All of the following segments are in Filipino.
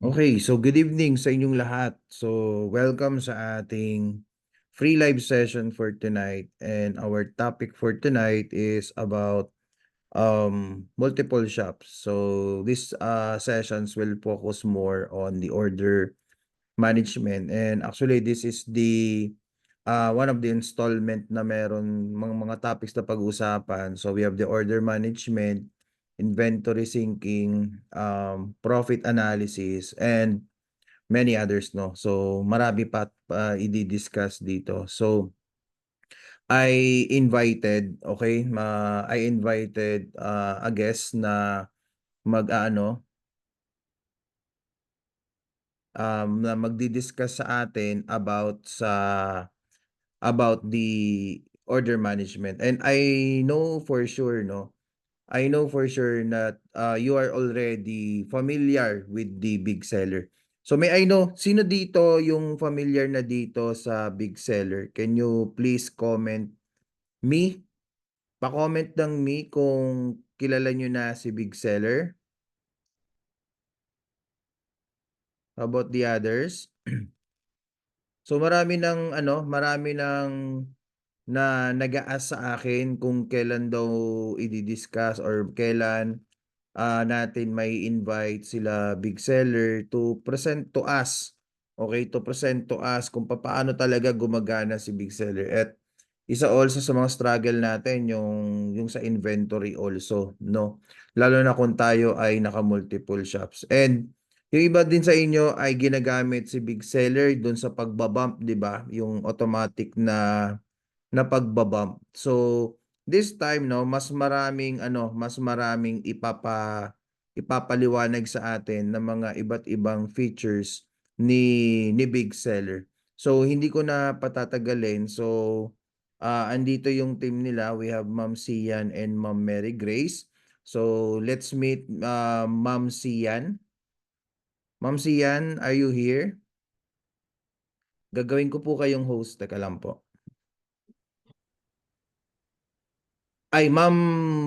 Okay, so good evening sa inyong lahat. So, welcome sa ating free live session for tonight. And our topic for tonight is about multiple shops. So, these sessions will focus more on the order management. And actually, this is the one of the installment na meron mga topics na pag-usapan. So, we have the order management, inventory syncing, profit analysis, and many others, no? So, marami pa i-discuss dito. So, I invited a guest na mag-aano, na magdi-discuss sa atin about the order management. And I know for sure, no? I know for sure that you are already familiar with the big seller. So may I know, sino dito yung familiar na dito sa big seller? Can you please comment me? Pa-comment ng me kung kilala nyo na si big seller. How about the others? So marami ng na nag-a-ask sa akin kung kailan daw i-discuss or kailan natin may invite sila big seller to present to us. Okay, to present to us kung paano talaga gumagana si big seller. At isa also sa mga struggle natin yung sa inventory also, no? Lalo na kung tayo ay naka-multiple shops. And yung iba din sa inyo ay ginagamit si big seller doon sa pagbabump, 'di ba? Yung automatic na pagbabump. So, this time, no, mas maraming ipapaliwanag sa atin ng mga iba't ibang features ni Big Seller. So, hindi ko na patatagalin. So, andito yung team nila. We have Ma'am Sian and Ma'am Mary Grace. So, let's meet Ma'am Sian. Ma'am Sian, are you here? Gagawin ko po kayong host. Teka lang po. Ay, Ma'am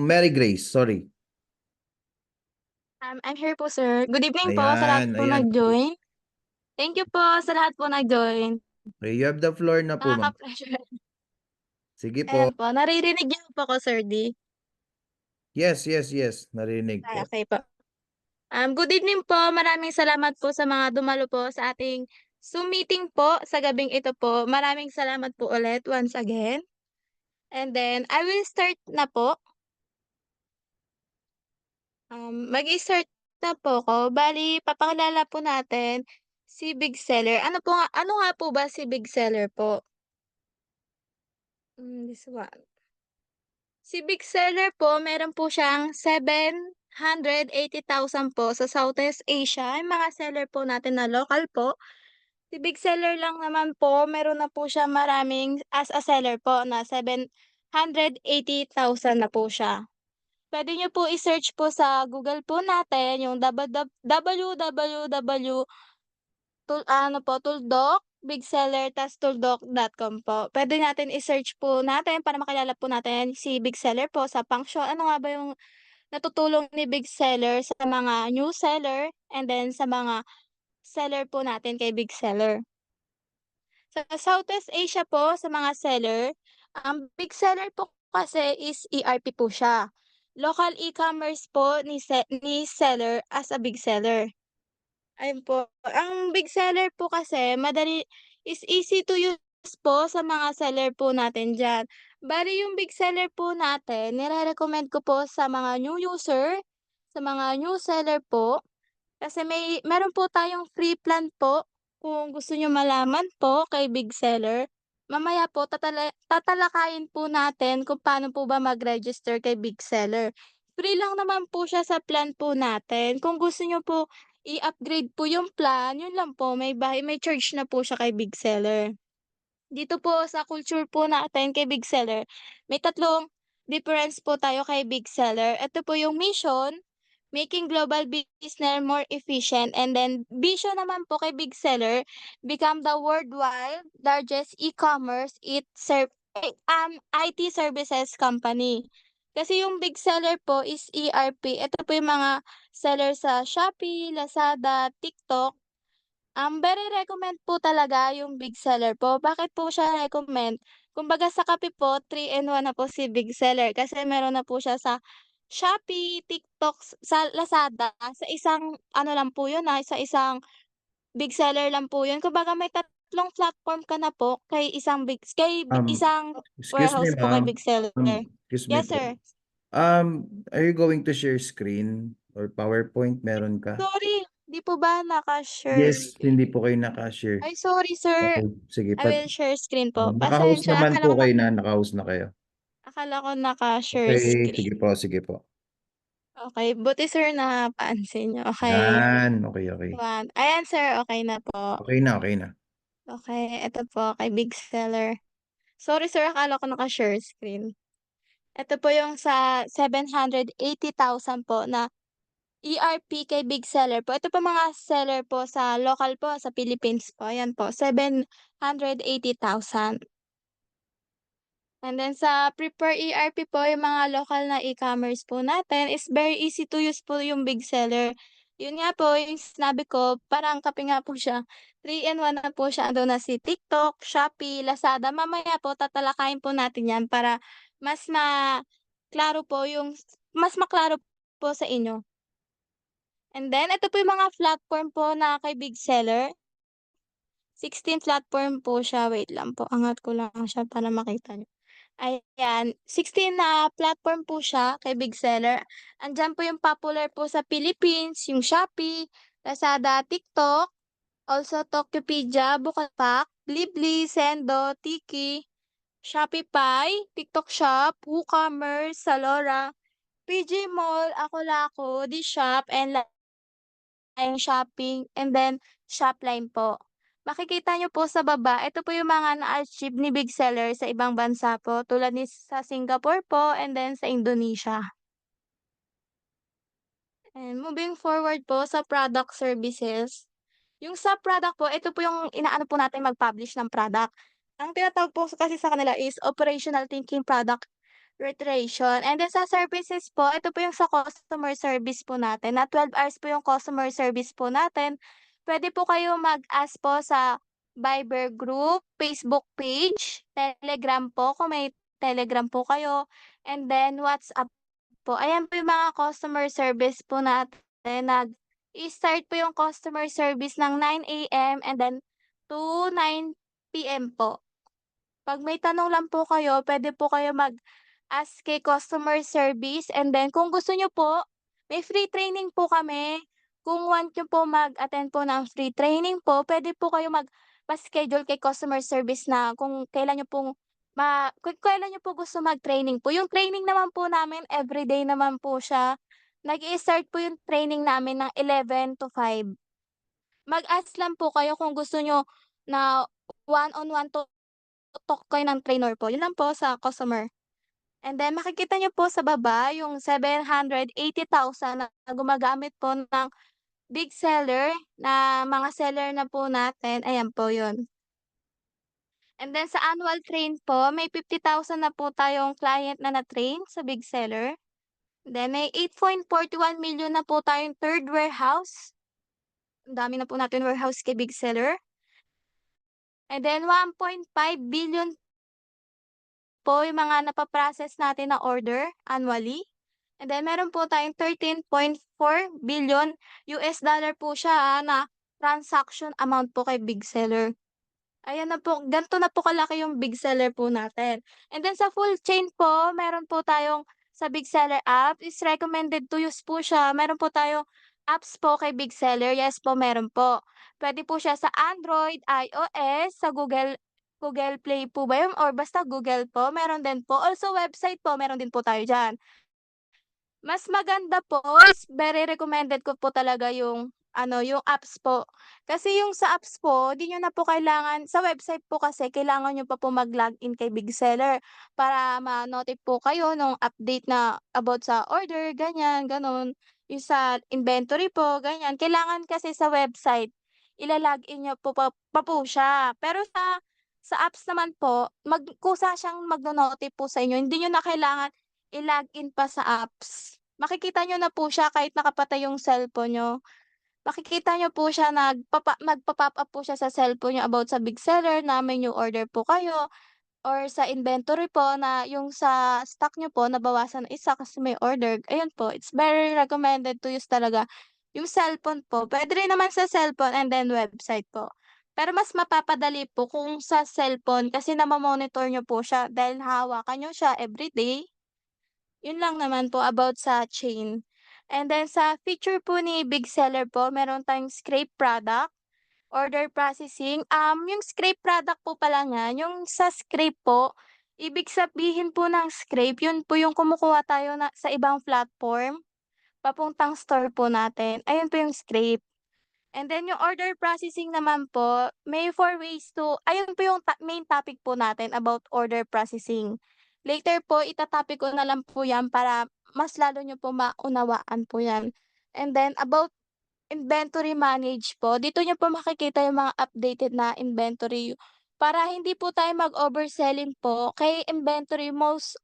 Mary Grace, sorry. I'm here po, sir. Good evening po sa lahat Ayan, po ayan. nag-join. Thank you po sa lahat po nag-join. Okay, you have the floor na po, ma'am. Nakaka-pleasure. Sige Ayan po. po, naririnig niyo po ko, Sir D. Yes, yes, yes. Narinig Ay, po. okay po. Good evening po. Maraming salamat po sa mga dumalo po sa ating Zoom meeting po sa gabing ito po. Maraming salamat po ulit once again. And then, I will start na po. Mag-i-start na po ko. Bali, papakilala po natin si Big Seller. Ano nga po ba si Big Seller po? This one. Si Big Seller po, meron po siyang 780,000 po sa Southeast Asia, yung mga seller po natin na local po. Si Big Seller lang naman po, meron na po siya maraming as a seller po na 780,000 na po siya. Puwede niyo po i-search po sa Google po natin yung www Tuldok, Bigseller, tas tuldok.com po. Puwede natin i-search po natin para makilala po natin si Big Seller po sa function. Ano nga ba yung natutulong ni Big Seller sa mga new seller and then sa mga seller po natin kay Big Seller. Sa Southeast Asia po sa mga seller, ang Big Seller po kasi is ERP po siya. Local e-commerce po ni seller as a Big Seller. Ayun po, ang big seller po kasi is easy to use po sa mga seller po natin diyan. Bale yung big seller po natin nire-recommend ko po sa mga new user, sa mga new seller po, kasi meron po tayong free plan po kung gusto niyo malaman po kay big seller. Mamaya po tatalakayin po natin kung paano po ba mag-register kay big seller. Free lang naman po siya sa plan po natin. Kung gusto niyo po i-upgrade po yung plan, yun lang po may charge na po siya kay big seller. Dito po sa culture po natin kay big seller, may tatlong difference po tayo kay big seller. Ito po yung mission, making global business more efficient, and then vision naman po kay big seller, become the worldwide largest e-commerce IT services company. Kasi yung big seller po is ERP, ito po yung mga seller sa Shopee, Lazada, TikTok. Very recommend po talaga yung big seller po. Bakit po siya recommend? Kumbaga sa kape po, 3 in 1 na po si big seller kasi meron na po siya sa Shopee, TikTok, sa Lazada, sa isang ano lang po yun, sa isang big seller lang po yun. Kumbaga may tatlong platform ka na po Um, isang excuse me warehouse po kay ma'am, big seller. excuse me Yes, po. sir. Are you going to share screen or PowerPoint, meron ka? Sorry, 'di po ba naka-share Yes, hindi screen? po kayo naka-share. Ay, sorry sir. Okay, sige I will share screen po. naka-host Pasensya, naman po kayo na, naka-host na kayo. akala ko naka-share Okay, screen. sige po, sige po. Okey, buti sir napansin niyo. Okey, Yan, okey, okey. 1. Ayan sir, okey na po. Okey na, okey na. Okey, eto po kay big seller. Sorry sir, akala ko naka-share screen. Eto po yung sa 780,000 po na ERP kay big seller po. Ito po mga seller po sa lokal po, sa Philippines po, ayan po, 780,000. And then sa Prepare ERP po, yung mga lokal na e-commerce po natin is very easy to use po yung big seller. Yun nga po, yung sinabi ko, parang kape nga po siya. 3 in 1 na po siya. Andun na si TikTok, Shopee, Lazada. Mamaya po, tatalakayin po natin yan para mas klaro po mas maklaro po sa inyo. And then, ito po yung mga platform po na kay big seller. 16 platform po siya. Wait lang po, angat ko lang siya para makita niyo. Ayan, 16 na platform po siya kay big seller. Andiyan po yung popular po sa Philippines, yung Shopee, Lazada, TikTok, also Tokopedia, Bukalapak, Blibli, Sendo, Tiki, Shopify, TikTok Shop, WooCommerce, Zalora, PG Mall, Ako-Lako, Dshop, and Line Shopping, and then Shopline po. Makikita niyo po sa baba, ito po yung mga na-achieve ni big seller sa ibang bansa po tulad sa Singapore po and then sa Indonesia. And moving forward po sa product services, yung sa product po, ito po yung inaano po natin mag-publish ng product. Ang tinatawag po kasi sa kanila is operational thinking product reiteration. And then sa services po, ito po yung sa customer service po natin na 12 hours po yung customer service po natin. Pwede po kayo mag-ask po sa Viber group, Facebook page, Telegram po kung may Telegram po kayo, and then WhatsApp po. Ayan po yung mga customer service po natin. Nag-i-start po yung customer service ng 9 AM and then to 9 PM po. 'Pag may tanong lang po kayo, puwede po kayo mag-ask kay customer service, and then kung gusto niyo po, may free training po kami. Kung want niyo po mag-attend po ng free training po, puwede po kayo pa-schedule kay customer service na kung kailan niyo pong kung kailan niyo po gusto mag-training po. Yung training naman po namin everyday naman po siya. Nag-i-start po yung training namin ng 11 to 5. Mag-ask lang po kayo kung gusto niyo na one-on-one talk kayo ng trainer po, yun lang po sa customer. And then makikita niyo po sa baba yung 780,000 na gumagamit po ng big seller na mga seller na po natin, ayan po yun. And then sa annual train po, may 50,000 na po tayong client na na-train sa big seller. Then may 8.41 million na po tayong third warehouse. Ang dami na po natin warehouse kay big seller. And then 1.5 billion po yung mga napa-process natin na order annually. And then meron po tayong 13.4 billion US dollar po siya, na transaction amount po kay big seller. Ayan na po, gan'to na po kalaki yung big seller po natin. And then sa full chain po, meron po tayong sa big seller app is recommended to use po siya. Meron po tayong apps po kay big seller, yes po meron po. Puwede po siya sa Android, iOS, sa Google Play po ba yun or basta Google po, meron din po. Also website po, meron din po tayo diyan. Mas maganda po is very recommended ko po talaga yung ano, yung apps po. Kasi yung sa apps po, di niyo na po kailangan sa website po kasi kailangan niyo pa po mag-login kay big seller para ma-notif po kayo nung update na about sa order, ganyan, gano'n. Yung sa inventory po, ganyan. Kailangan kasi sa website, ila-login niyo po pa po siya. Pero sa apps naman po, kusa siyang magno-notif po sa inyo. Hindi niyo na kailangan i-login pa sa apps. Makikita niyo na po siya kahit nakapatay yung cellphone niyo. Makikita niyo po siya magpa-pop up po siya sa cellphone niyo about sa big seller na may new order po kayo or sa inventory po na yung sa stock niyo po nabawasan ng isa kasi may order, ayun po, it's very recommended to use talaga yung cellphone po. Puwede rin naman sa cellphone and then website po. Pero mas mapapadali po kung sa cellphone kasi monitor niyo po siya dahil hahawakan niyo siya everyday. Yun lang naman po about sa chain. And then sa feature po ni big seller po meron tayong scrape product, order processing. Yung scrape product po pala niyan, yung sa scrape po, ibig sabihin po ng scrape yun po yung kumukuha tayo na sa ibang platform, papuntang store po natin, ayun po yung scrape. And then yung order processing naman po, may 4 ways to ayun po yung main topic po natin about order processing. Later po ita-topic ko na lang po 'yan para mas lalo niyo po maunawaan po 'yan. And then about inventory manage po, dito niyo po makikita yung mga updated na inventory para hindi po tayo mag-overselling po kay inventory most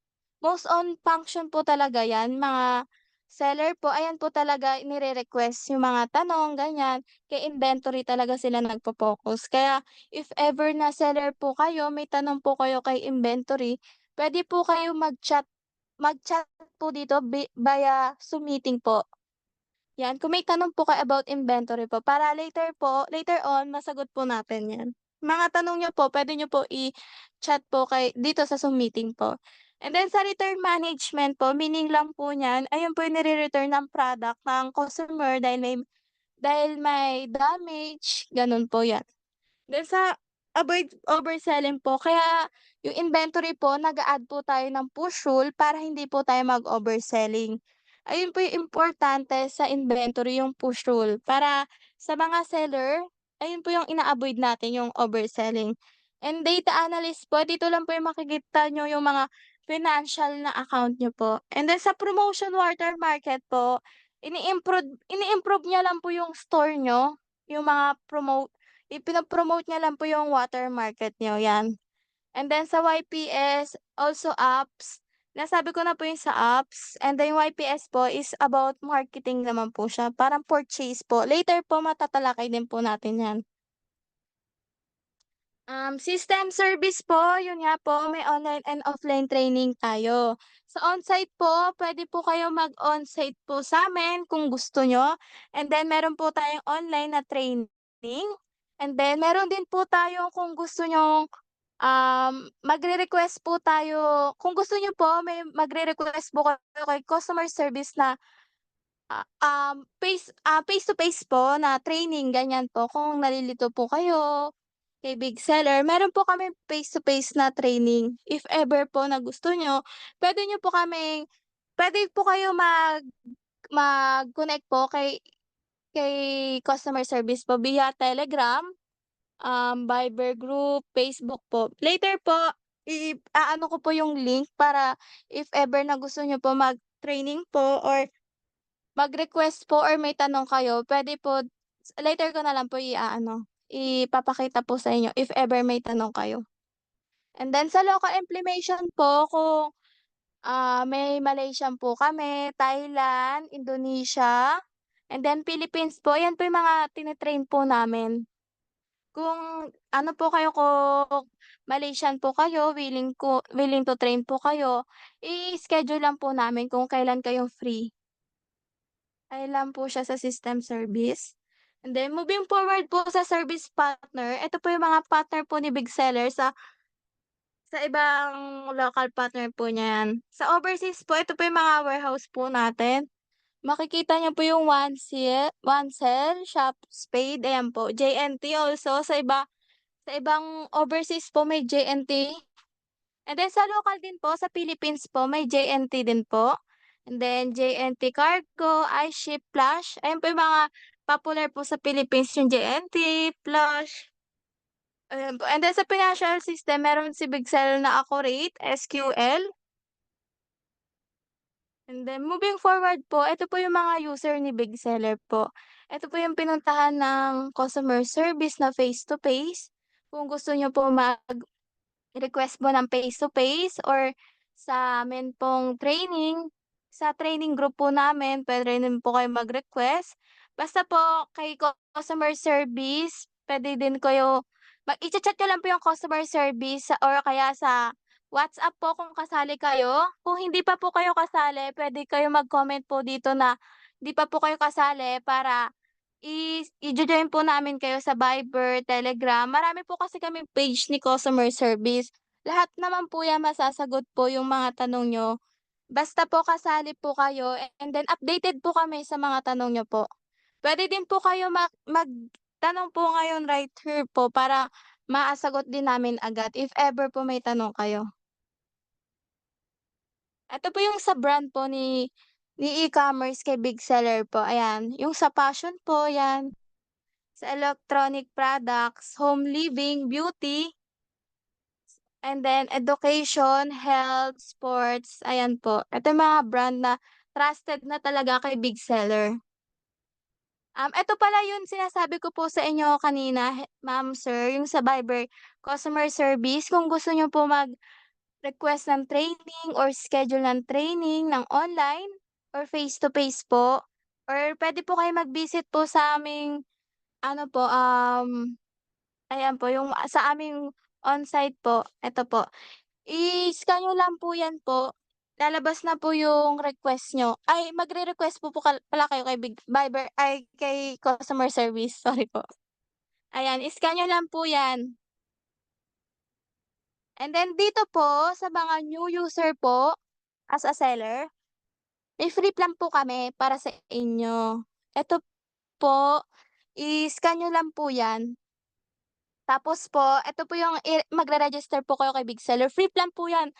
on function po talaga 'yan, mga seller po ayan po talaga nire-request yung mga tanong ganyan, kay inventory talaga sila nagfo-focus. Kaya if ever na seller po kayo, may tanong po kayo kay inventory, puwede po kayo mag-chat po dito via Zoom meeting po. 'Yan, kung may tanong po kayo about inventory po para later on masagot po natin 'yan. Mga tanong niyo po puwede niyo po i-chat po dito sa Zoom meeting po. And then sa return management po, meaning lang po niyan, ayun po yung nire-return ng product ng customer dahil may damage, gano'n po 'yan. Then sa avoid overselling po kaya yung inventory po nag-a-add po tayo ng push rule para hindi po tayo mag-overselling. Ayun po yung importante sa inventory yung push rule para sa mga seller, ayun po yung ina-avoid natin yung overselling. And data analyst po, dito lang po yung makikita niyo yung mga financial na account niyo po. And then sa promotion watermarket po, ini-improve niya lang po yung store niyo, yung mga ipino-promote niya lang po yung water market niyo, 'yan. And then sa YPS, also apps, nasabi ko na po yung sa apps, and then YPS po is about marketing naman po siya, parang purchase po. Later po matatalakay din po natin 'yan. System service po, yun nga po, may online and offline training tayo. Sa onsite po, pwede po kayo mag-onsite po sa'min kung gusto niyo. And then meron po tayong online na training. And then meron din po tayo kung gusto niyong, magre-request po tayo kung gusto niyo po may magre-request po kayo kay customer service na, face to face po na training, ganyan po. Kung nalilito po kayo kay big seller, meron po kaming face to face na training. If ever po na gusto niyo, puwede niyo po kaming puwede po kayo mag-connect po kay customer service po via Telegram, Viber group, Facebook po. Later po aano ko po yung link para if ever na gusto niyo po mag-training po or mag-request po or may tanong kayo, puwede po later ko na lang po ipapakita po sa inyo if ever may tanong kayo. And then sa local implementation po kung, may Malaysian po kami, Thailand, Indonesia, and then Philippines po, yan po yung mga tini-train po namin. Kung ano po kayo, kung Malaysian po kayo, willing to train po kayo, i-schedule lang po namin kung kailan kayo free. Ayun lang po siya sa system service. And then moving forward po sa service partner, ito po yung mga partner po ni big seller sa ibang local partner po niyan. Sa overseas po, ito po yung mga warehouse po natin. Makikita niyo po yung One Cell, Shopspade, ayan po, JNT also sa ibang overseas po may JNT. And then sa local din po, sa Philippines po may JNT din po. And then JNT Cargo, iShip, Flash, ayan po yung mga popular po sa Philippines yung JNT, Flash, ayan po. And then sa financial system meron si Bigcell na Accurate, SQL. And then moving forward po, ito po yung mga user ni big seller po. Ito po yung pinuntahan ng customer service na face to face. Kung gusto niyo po mag-request po ng face to face or sa amin pong training, sa training group po namin puwede rin po kayong mag-request. Basta po kay customer service puwede din kayo icha-chat niyo lang po yung customer service or kaya sa WhatsApp po kung kasali kayo. Kung hindi pa po kayo kasali puwede kayong mag-comment po dito na hindi pa po kayo kasali para i-jo-join po namin kayo sa Viber, Telegram. Marami po kasi kaming page ni customer service. Lahat naman po 'yan masasagot po yung mga tanong niyo. Basta po kasali po kayo and then updated po kami sa mga tanong niyo po. Puwede din po kayo magtanong po ngayon right here po para masagot din namin agad if ever po may tanong kayo. Ito po yung sa brand po ni e-commerce kay big seller po, ayan. Yung sa fashion po, 'yan. Sa electronic products, home living, beauty, and then education, health, sports, ayan po. Ito yung mga brand na trusted na talaga kay big seller. Eto pala yung sinasabi ko po sa inyo kanina, ma'am, sir, yung sa Viber customer service. Kung gusto niyo po mag-request ng training or schedule ng training ng online or face to face po or puwede po kayo mag-visit po sa aming ano po, ayan po yung sa aming on-site po, eto po. I-scan niyo lang po 'yan po, lalabas na po yung request niyo. Ay magre-request po pala kayo kay Viber ay kay customer service, sorry po. Ayan, i-scan niyo lang po 'yan. And then dito po sa mga new user po, as a seller, may free plan po kami para sa inyo. Eto po, i-scan niyo lang po 'yan. Tapos po, eto po yung magre-register po kayo kay big seller, free plan po 'yan,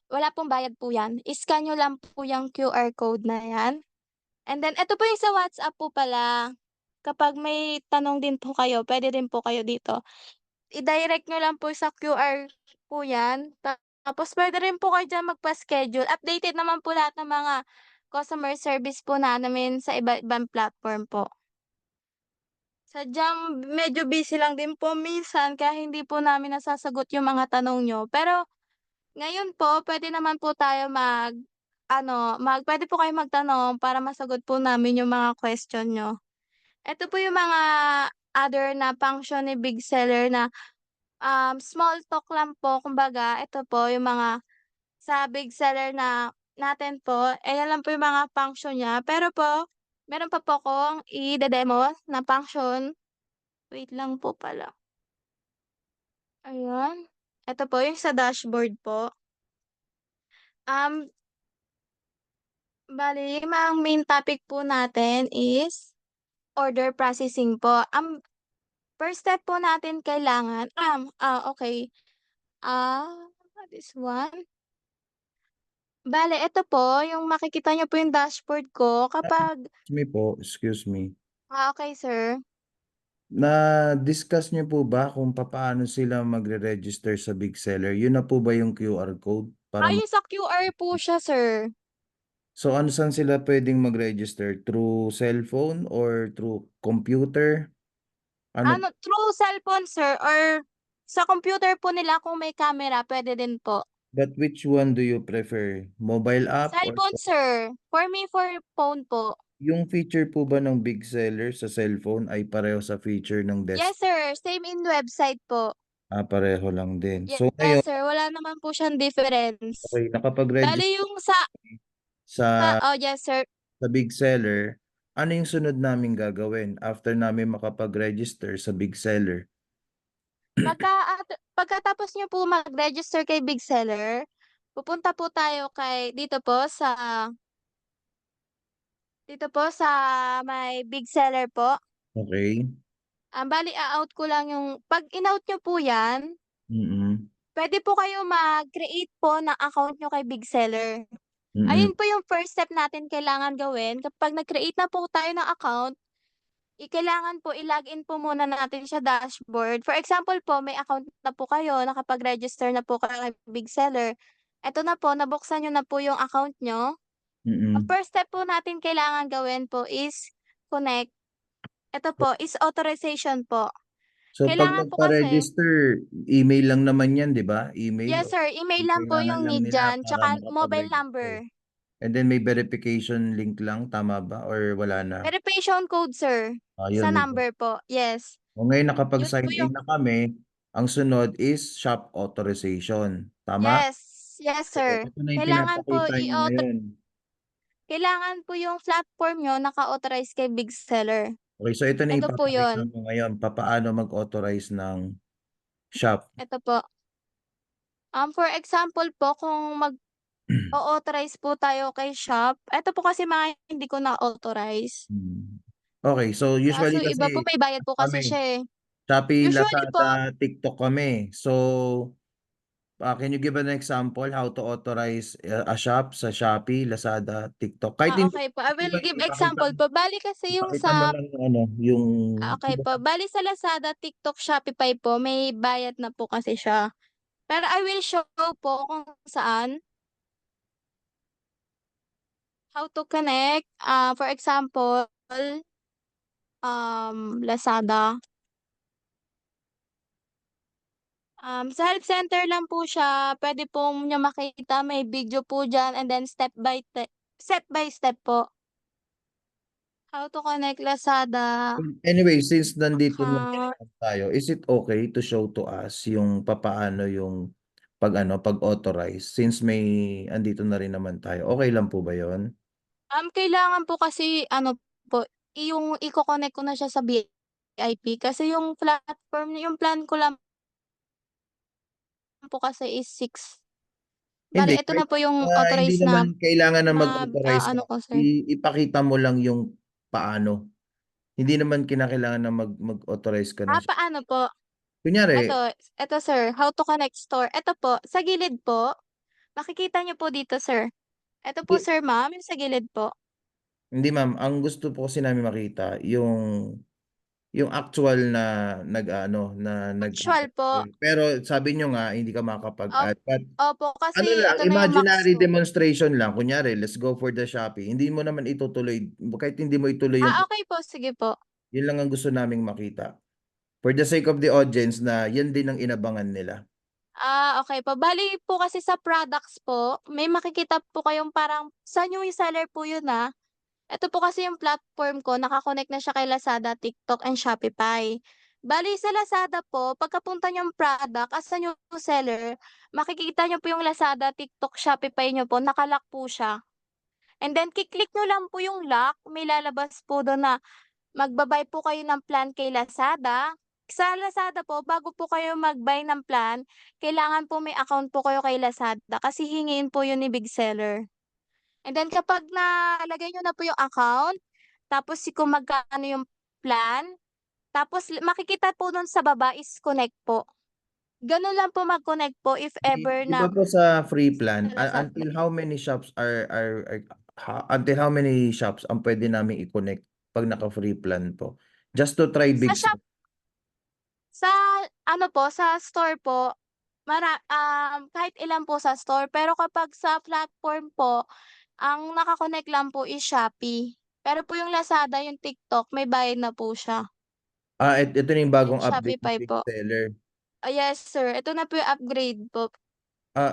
wala pong bayad po 'yan. I-scan niyo lang po yung QR code na 'yan. And then eto po yung sa WhatsApp po pala, kapag may tanong din po kayo puwede din po kayo dito. I-direct niyo lang po sa QR po 'yan, tapos puwede rin po kayo diyan magpa-schedule. Updated naman po lahat ng mga customer service po namin sa iba't ibang platform po. Sadyang medyo busy lang din po minsan kaya hindi po namin nasasagot yung mga tanong niyo. Pero ngayon po puwede naman po tayo mag-ano, puwede po kayong magtanong para masagot po namin yung mga question niyo. Eto po yung mga other na function ni big seller na, small talk lang po kumbaga ito po yung mga sa big seller na natin po, ayan lang po yung mga function niya. Pero po, meron pa po akong ide-demo na function. Wait lang po pala. Ayan. Eto po yung sa dashboard po. Um, Bale ang main topic po natin is order processing po. First step po natin kailangan okey. Ah, this one. Bale eto po yung makikita niyo po yung dashboard ko kapag Excuse me. okey sir. Na-discuss niyo po ba kung papaano sila magre-register sa big seller? Yun na po ba yung QR code para Yung sa QR po siya sir. so ano saan sila puwedeng mag-register? Through cellphone or through computer? Ano Through cellphone sir or sa computer po nila kung may camera puwede din po. but which one do you prefer? Mobile app or Cellphone sir, for me for phone po. yung feature po ba ng big seller sa cellphone ay pareho sa feature ng Yes sir, same in website po. pareho lang din. So Yes ngayon, sir, wala naman po siyang difference. okey Bale nakapag-register yung sa sa yes sir. big seller, ano yung sunod naming gagawin after namin makapag-register sa big seller? Pagkatapos niyo po mag-register kay big seller, pupunta po tayo dito po sa may big seller po. Okey, Bale a-out ko lang yung 'pag in-out niyo po 'yan, mm, puwede po kayo mag-create po ng account niyo kay big seller. mm, Ayun po yung first step natin kailangan gawin kapag nag-create na po tayo ng account, kailangan po i-login po muna natin sa dashboard. For example po, may account na po kayo, nakapag-register na po kayo kay big seller, eto na po nabuksan niyo na po yung account niyo. Ang mm. first step po natin kailangan gawin po is connect. Eto po is authorization po. So 'pag Kailangan po kasi magpa-register, email lang naman 'yan, 'di ba? Email yes o sir, email ang lang po kailangan yung lang need nila diyan, para tsaka mobile makapag-register. number. And then may verification link lang, tama ba or wala na? Verification code sir, sa Yun may number po, yes. ngayon Yun po nakapag-sign in yung na kami, ang sunod is shop authorization, tama? yes, yes So, sir. ito na yung Kailangan po pinapakita niyo ngayon. kailangan po yung platform niyo naka-authorize kay big seller. Okey, so ito na yung Eto po ipapakita yun, mo ngayon, papaano mag-authorize ng shop. eto po. For example po kung mag-o-authorize po tayo kay shop, eto po kasi mga hindi ko na-authorize. Hmm. Okey, so Kaso usually yung iba po kasi may bayad po kasi kami, siya, eh. Shopee, Usually po Lazada, TikTok kami. So, can you give an example how to authorize a shop sa Shopee, Lazada, TikTok? Kahit hindi okey po, I will give ipakita example po. Bale kasi yung ipakita mo sa lang yung ano, yung okey po, bale sa Lazada, TikTok, Shopify po may bayad na po kasi siya. Pero I will show po kung saan, how to connect, for example, Lazada, sa help center lang po siya, puwede po niyo makita may video po diyan and then step by step po. How to connect Lazada anyway, since nandito na account. tayo, is it okay to show to us yung papaano yung pag-ano, pag-authorize since may andito na rin naman tayo, okey lang po ba yun? Kailangan po kasi ano po, yung iko-connect ko na siya sa VIP kasi yung platform yung plan ko lang po kasi is 6. Bale Hindi, ito kahit, na po yung hindi authorized na, naman kailangan na mag-authorize ka, ano ko sir. ipakita mo lang yung paano. Hindi naman kinakailangan na mag-authorize ka ng Paano po? kunyari, Eto sir, how to connect store. Eto po, sa gilid po, makikita niyo po dito sir. Eto po di sir ma'am, yung sa gilid po. hindi ma'am, ang gusto po kasi namin makita yung actual na nag-aano, na Actual po, nag-a-apply. Pero sabi niyo nga hindi ka op makakapag-add, but opo kasi ano lang, ito na yung max imaginary ko. demonstration lang. Kunyari, let's go for the Shopee. Hindi mo naman itutuloy, kahit hindi mo ituloy yung Okey po, sige po. yun lang ang gusto naming makita. For the sake of the audience na yan din ang inabangan nila. Okey po. Bale po kasi sa products po, may makikita po kayong parang sa new seller po yun, Eto po kasi yung platform ko naka-connect na siya kay Lazada, TikTok, and Shopify. Bale sa Lazada po, pagkapunta niyong product as a new seller, makikita niyo po yung Lazada, TikTok, Shopify niyo po naka-lock po siya. And then ki-click niyo lang po yung lock, may lalabas po dun na magba-buy po kayo ng plan kay Lazada. Sa Lazada po, bago po kayo mag-buy ng plan, kailangan po may account po kayo kay Lazada kasi hingiin po yun ni big seller. And then kapag nalagay niyo na po yung account, tapos kung magkano yung plan, tapos makikita po dun sa baba is connect po. Ganun lang po mag-connect po if ever Di ba na po sa free plan, sa Lazada. until how many shops until how many shops ang pwede naming i-connect 'pag naka-free plan po? Just to try Sa Big shop sa ano po, sa store po, kahit ilan po sa store, pero kapag sa platform po, ang naka-connect lang po is Shopee. Pero po yung Lazada, yung TikTok, may bayad na po siya, ito na yung and bagong update ng Shopify Big po. Seller. Yes sir, ito na po yung upgrade po.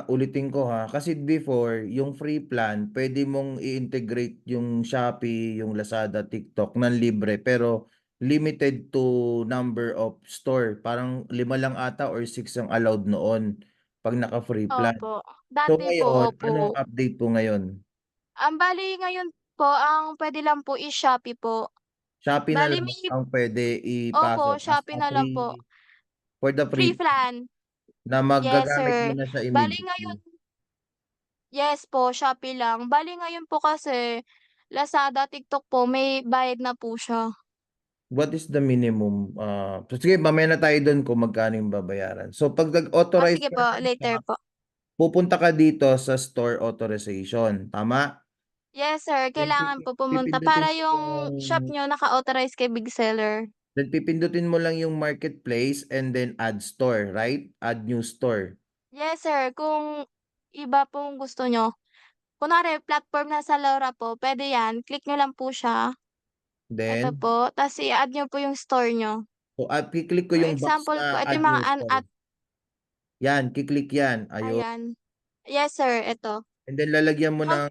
Ulitin ko ha, kasi before yung free plan pwede mong i-integrate yung Shopee, yung Lazada, TikTok ng libre pero limited to number of store. Parang 5 lang ata or 6 ang allowed noon 'pag naka-free plan. Opo, So dati po, ngayon, opo. anong update po ngayon? Bale ngayon po ang puwede lang po is Shopee po. Shopee na Bale lang may ang pwede opo, ipasok as Shopee a na lang po. free for the Free free plan, na yes magagamit mo sir. na siya Bale immediately. ngayon yes po, Shopee lang. Bale ngayon po kasi Lazada, TikTok po may bayad na po siya. What is the minimum, sige mamaya na tayo dun kung magkano yung babayaran. So 'pag nag-authorize Sige ka po, ng later shop, po. pupunta ka dito sa store authorization, tama? Yes sir, Then kailangan po pumunta pipindutin para mo yung shop yung niyo naka-authorize kay big seller. pipindutin mo lang yung marketplace and then add store, right? Add new store. Yes sir, kung iba pong gusto niyo. Kunwari platform na sa Laura po, puwede 'yan, click niyo lang po siya, eto Then po, ta's i-a-add niyo po yung store niyo. So, ki-click ko For yung box example po, na ito add yung mga new store. Yan, ki-click yan, ayun. ayan. Yes sir, ito. And then lalagyan mo ng,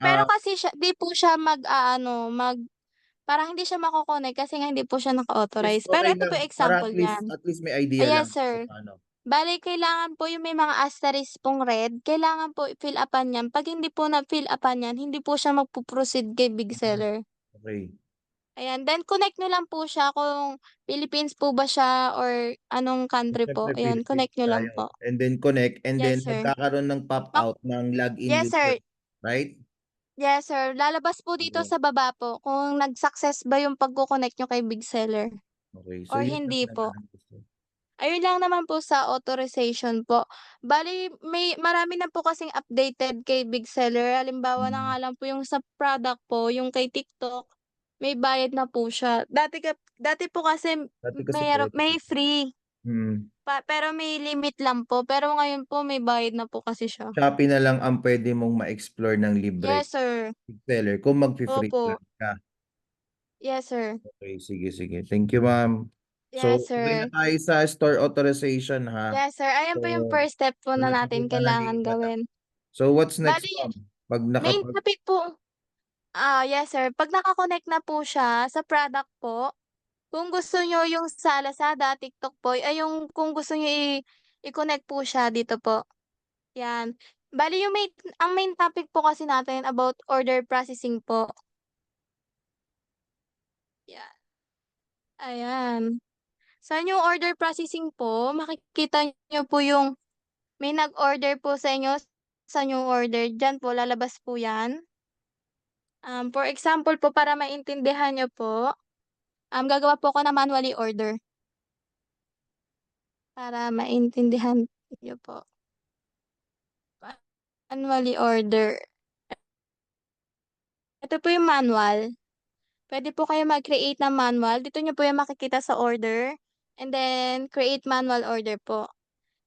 Pero ah, kasi siya 'di po siya mag-aano, parang hindi siya mako-connect kasi nga hindi po siya yes, naka-authorize. Pero okey ito po lang yung para example niyan. at least may idea Yes lang kung sir. paano. Bale kailangan po yung may mga asterisk pong red, kailangan po i-fill up-an 'yan. 'Pag hindi po na-fill up-an 'yan, hindi po siya magpo-proceed kay big Mm, seller. okey. Ayan, then connect niyo lang po siya kung Philippines po ba siya or anong country po, Siyempre ayan Philippines connect niyo lang tayo, po. and then connect, and Yes then sir. magkakaroon ng Mak pop-out ng login yes user, sir. right? Yes sir, lalabas po dito Ayun, sa baba po kung nag-success ba yung pagko-connect niyo kay big seller okey. So or yun lang hindi po. naman ang gusto. Ayun lang naman po sa authorization po. Bale marami na po kasing updated kay big seller. Halimbawa na nga Mm, lang po yung sa product po, yung kay TikTok, may bayad na po siya. Dati po kasi dati kasi puwede may dito. free, Mm. pero may limit lang po. Pero ngayon po may bayad na po kasi siya. Shopee na lang ang puwede mong ma-explore ng libre, Yes sir. big seller kung magfi-free Opo. plan ka. Yes sir. Okey, sige, sige. Thank you, ma'am. Yes So, okey na sir. tayo sa store authorization, ha. Yes sir, ayan So, po yung first step po na natin napakita na kailangan natin. gawin. So, what's next, Bale ma'am? 'Pag main nakapag topic po. Yes sir. 'Pag naka-connect na po siya sa product po, kung gusto niyo yung sa Lazada, TikTok po, ay yung kung gusto niyo i-connect po siya dito po, 'yan. Bale ang main topic po kasi natin about order processing po, 'yan, ayan. Sa yung order processing po, makikita niyo po yung may nag-order po sa inyo sa new order, diyan po lalabas po 'yan. For example po para maintindihan niyo po, gagawa po ako ng manually order. Para maintindihan niyo po. Manually order. Ito po yung manual. Puwede po kayo mag-create ng manual. Dito niyo po yan makikita sa order, and then create manual order po.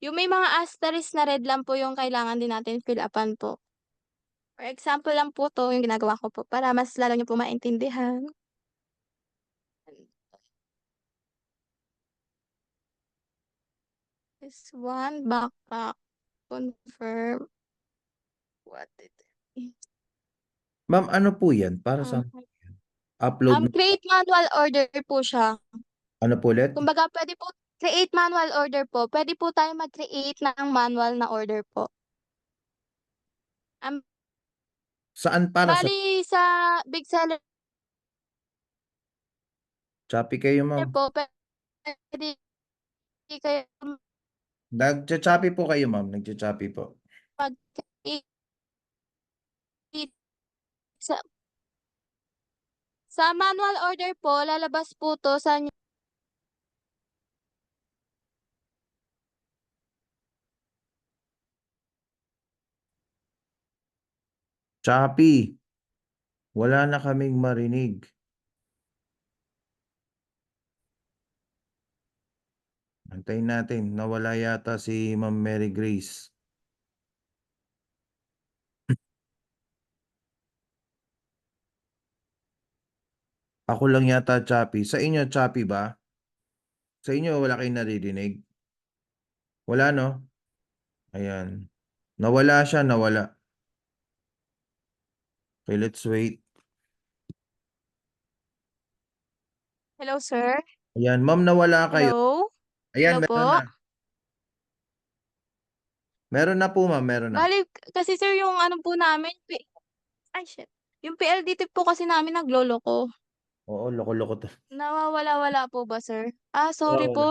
Yung may mga asterisk na red lang po yung kailangan din natin fill up-an po. For example lang po 'to yung ginagawa ko po para mas lalo niyo po maintindihan. This one, backpack, confirm, what it is. ma'am, ano po 'yan? Para Um, saan po 'yan? Upload ng Create manual order po siya. ano po ulit? Kumbaga puwede po create manual order po, puwede po tayong mag-create ng manual na order po. Saan para sa Bale sa big seller Shopee kayo, ma'am? po puwede kayo Nagcha-Shopee po kayo, ma'am? Nagcha-Shopee po? mag-create sa manual order po lalabas po 'to sa Shopee, wala na kaming marinig. Antayin natin, nawala yata si Ma'am Mary Grace. Ako lang yata Shopee. Sa inyo Shopee ba? Sa inyo wala kayong naririnig? Wala 'no? Ayan. Nawala siya, nawala. Okay, let's wait. hello sir? Ayan, ma'am, nawala kayo. Hello? Ayan, Hello meron na. po? Meron na po, ma'am, meron na. Bale kasi sir yung ano po namin ay shit, yung PLDT po kasi namin nagloloko. Oo, loko-loko 'to. Nawawala-wala po ba sir? Sorry Oo, po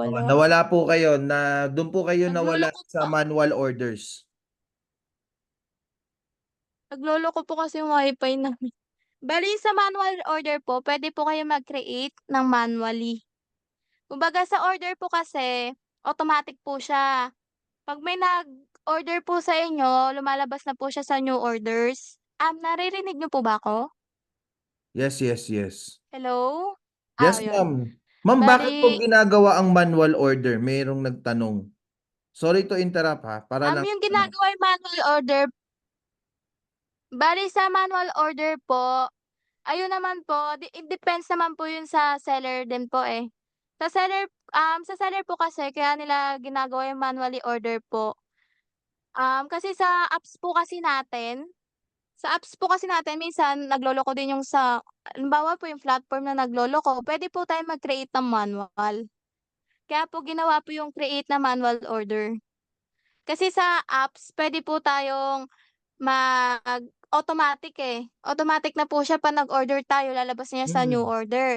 oo, nawawala-wala. nawala po kayo, dun po kayo nawala Nagloloko sa pa manual orders. nagloloko po kasi yung wifi namin. Bale sa manual order po, puwede po kayong mag-create ng manually. Kumbaga sa order po kasi, automatic po siya. 'Pag may nag-order po sa inyo, lumalabas na po siya sa new orders. Naririnig niyo po ba ako? Yes, yes, yes. Hello? Yes, Yun. ma'am. Ma'am, bakit po Bale, ginagawa ang manual order? Merong nagtanong. Sorry to interrupt, ha, para lang yung ano. ginagawa yung manual order, bale sa manual order po, ayun naman po, it depends naman po yun sa seller din po, eh. Sa seller po kasi kaya nila ginagawa yung manually order po, kasi sa apps po kasi natin minsan nagloloko din yung sa halimbawa po yung platform na nagloloko, puwede po tayong mag-create ng manual. Kaya po ginawa po yung create na manual order. Kasi sa apps puwede po tayong automatic, eh. Automatic na po siya 'pag nag-order tayo lalabas na yan sa new Mm. order.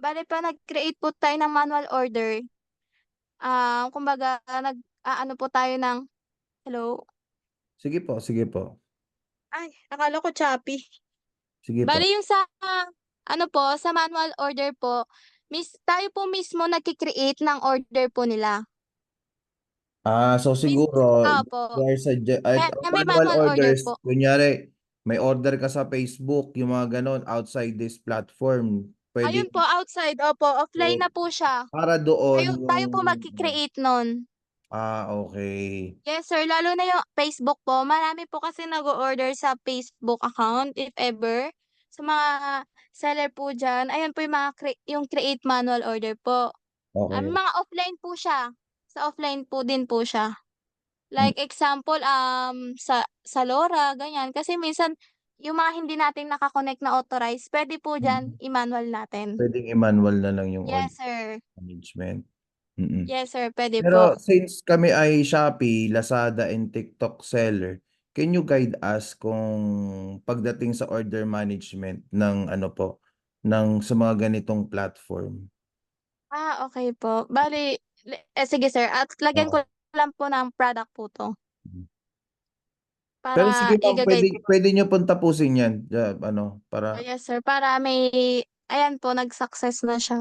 Bale 'pag nag-create po tayo ng manual order, kumbaga nag-aano po tayo ng hello? Sige po, sige po. Ay, akala ko Shopee. Sige Bale po. yung sa ano po, sa manual order po, tayo po mismo nagke-create ng order po nila. So Mis siguro Opo, there kaya ang may manual manual order orders, po. kunyari may order ka sa Facebook, yung mga gano'n outside this platform, Ayun puwedeng po outside, opo, offline so, na po siya. para doon Tayo yung po ano magke-create nun. okey. Yes, sir, lalo na yung Facebook po, marami po kasi nag-o-order sa Facebook account if ever. Sa mga seller po diyan, ayan po yung mga yung create manual order po. Okey. Mga offline po siya, sa offline po din po siya. Hmm, Like example, sa LoRa ganyan, kasi minsan yung mga hindi natin naka-connect na authorized puwede po diyan mm. i-manual natin. Puwedeng i-manual na lang yung order Yes, sir. management, mm. Yes, sir, puwede po. Pero since kami ay Shopee, Lazada, and TikTok seller, can you guide us kung pagdating sa order management ng ano po, ng sa mga ganitong platform? Okey po. Bale sige sir at lagyan ko Oo. lang po ng product po 'to, Hmm. Pero sige para ma'am, puwede iga-guide puwede niyo pong tapusin 'yan, ano, para yes sir, para ayan po nag-success na siya.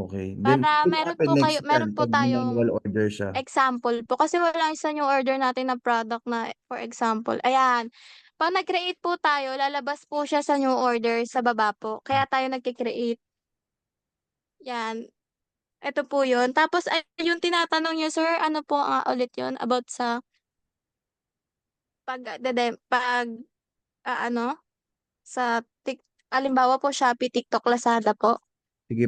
okey. Then Para what will happen next meron niyan po 'pag tayong manual order siya? example po, kasi wala isa yung order natin na product na for example, ayan. 'Pag nag-create po tayo lalabas po siya sa new order sa baba po, kaya tayo nagke-create, 'yan. Eto po yun, tapos ay yung tinatanong niyo sir ano po nga ulit yun about sa pag-aano, sa halimbawa po Shopee, TikTok, Lazada po? Sige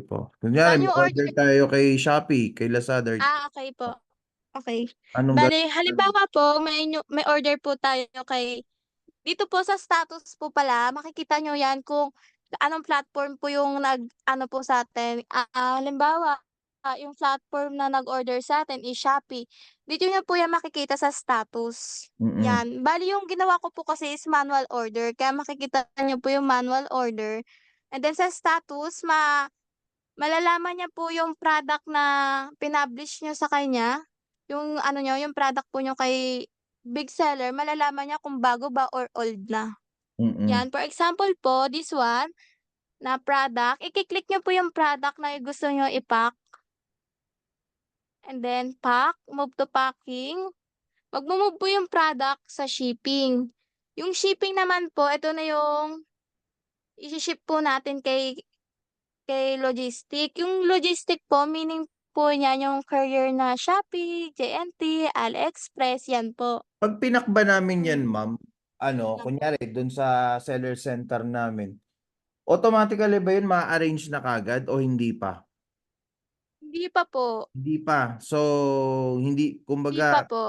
po. Sa Kunyari new may order order tayo kay Shopee, kay Lazada, okey po, okey. anong Bale gagawin? halimbawa po may order po tayo kay dito po sa status po pala makikita niyo 'yan kung anong platform po yung nag-ano po sa'tin, halimbawa, yung platform na nag-order sa'tin is Shopee, dito niyo po 'yan makikita sa status, Mm, 'yan. Bale yung ginawa ko po kasi is manual order kaya makikita niyo po yung manual order and then sa status malalaman niya po yung product na pinublish niyo sa kanya, yung ano niyo, yung product po niyo kay big seller malalaman niya kung bago ba or old na. mm, 'Yan, for example po, this one na product, iki-click niyo po yung product na gusto niyo i-pack and then pack, move to packing. Magmo-move po yung product sa shipping. Yung shipping naman po, ito na yung ishi-ship po natin kay logistic. Yung logistic po meaning po niyan yung courier na Shopee, JNT, AliExpress, 'yan po. 'Pag pinakba namin 'yan Hmm. ma'am, ano, kunyari dun sa seller center namin, automatically ba yun maa-arrange na kaagad o hindi pa? Hindi pa po, Hindi pa. So, hindi hindi pa kumbaga po.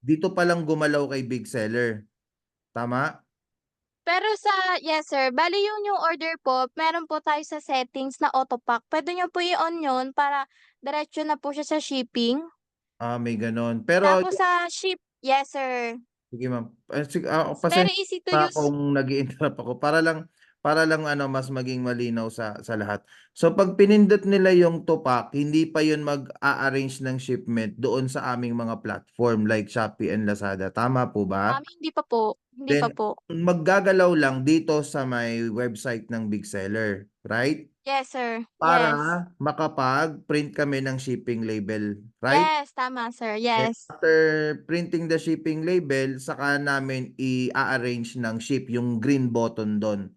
dito pa lang gumalaw kay big seller, tama? Pero yes sir, bale yung new order po meron po tayo sa settings na auto pack, puwede niyo po i-on yun para diretso na po siya sa shipping. May gano'n. Pero Tapos sa yes sir, sige ma'am, it's very pasensya easy to na use. kung nag-i-interrupt ako para lang ano mas maging malinaw sa lahat. So 'pag pinindot nila yung tupak, hindi pa yun mag-a-arrange ng shipment doon sa aming mga platform like Shopee and Lazada, tama po ba? Hindi pa po, hindi pa Then po. maggagalaw lang dito sa may website ng big seller, right? Yes sir, Para yes. makapag-print kami ng shipping label, right? Yes, tama sir, Then yes. after printing the shipping label, saka namin i-a-arrange ng ship, yung green button dun,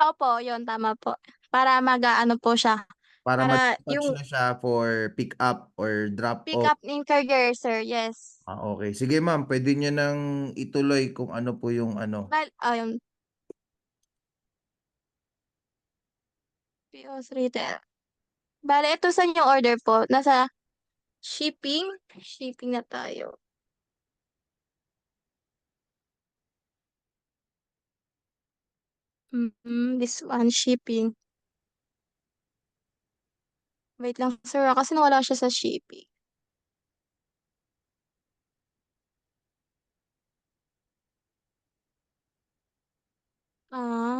Opo, yun tama po. Para mag-aano po siya, para para mag-dispatch yung na siya for pick up or drop pick off. up in courier sir, yes. Okey. Sige ma'am, puwede niyo ng ituloy kung ano po yung ano. Ayun, PO's retail. Bale ito sa yung order po, nasa shipping, shipping na tayo. This one shipping. Wait lang sir, kasi nawala siya sa shipping.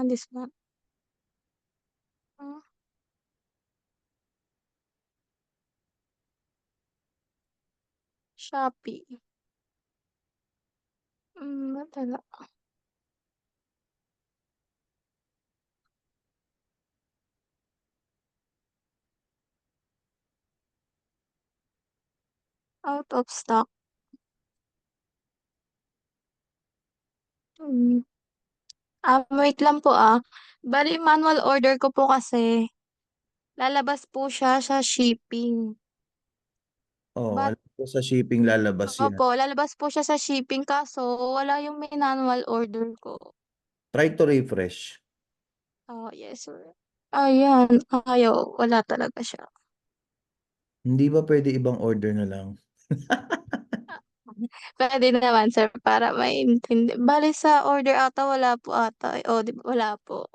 This one. Ah, Shopee. Wala. Out of stock. Hmm. Wait lang po, Bale manual order ko po kasi, lalabas po siya sa shipping. Oo, But alam ko sa shipping lalabas yan. opo, lalabas po siya sa shipping kaso wala yung manual order ko. Try to refresh. Yes sir. Ayan, wala talaga siya. Hindi ba pwede ibang order na lang? Puwede naman sir para maintindihan. Bale sa order ata wala po ata, 'di ba wala po.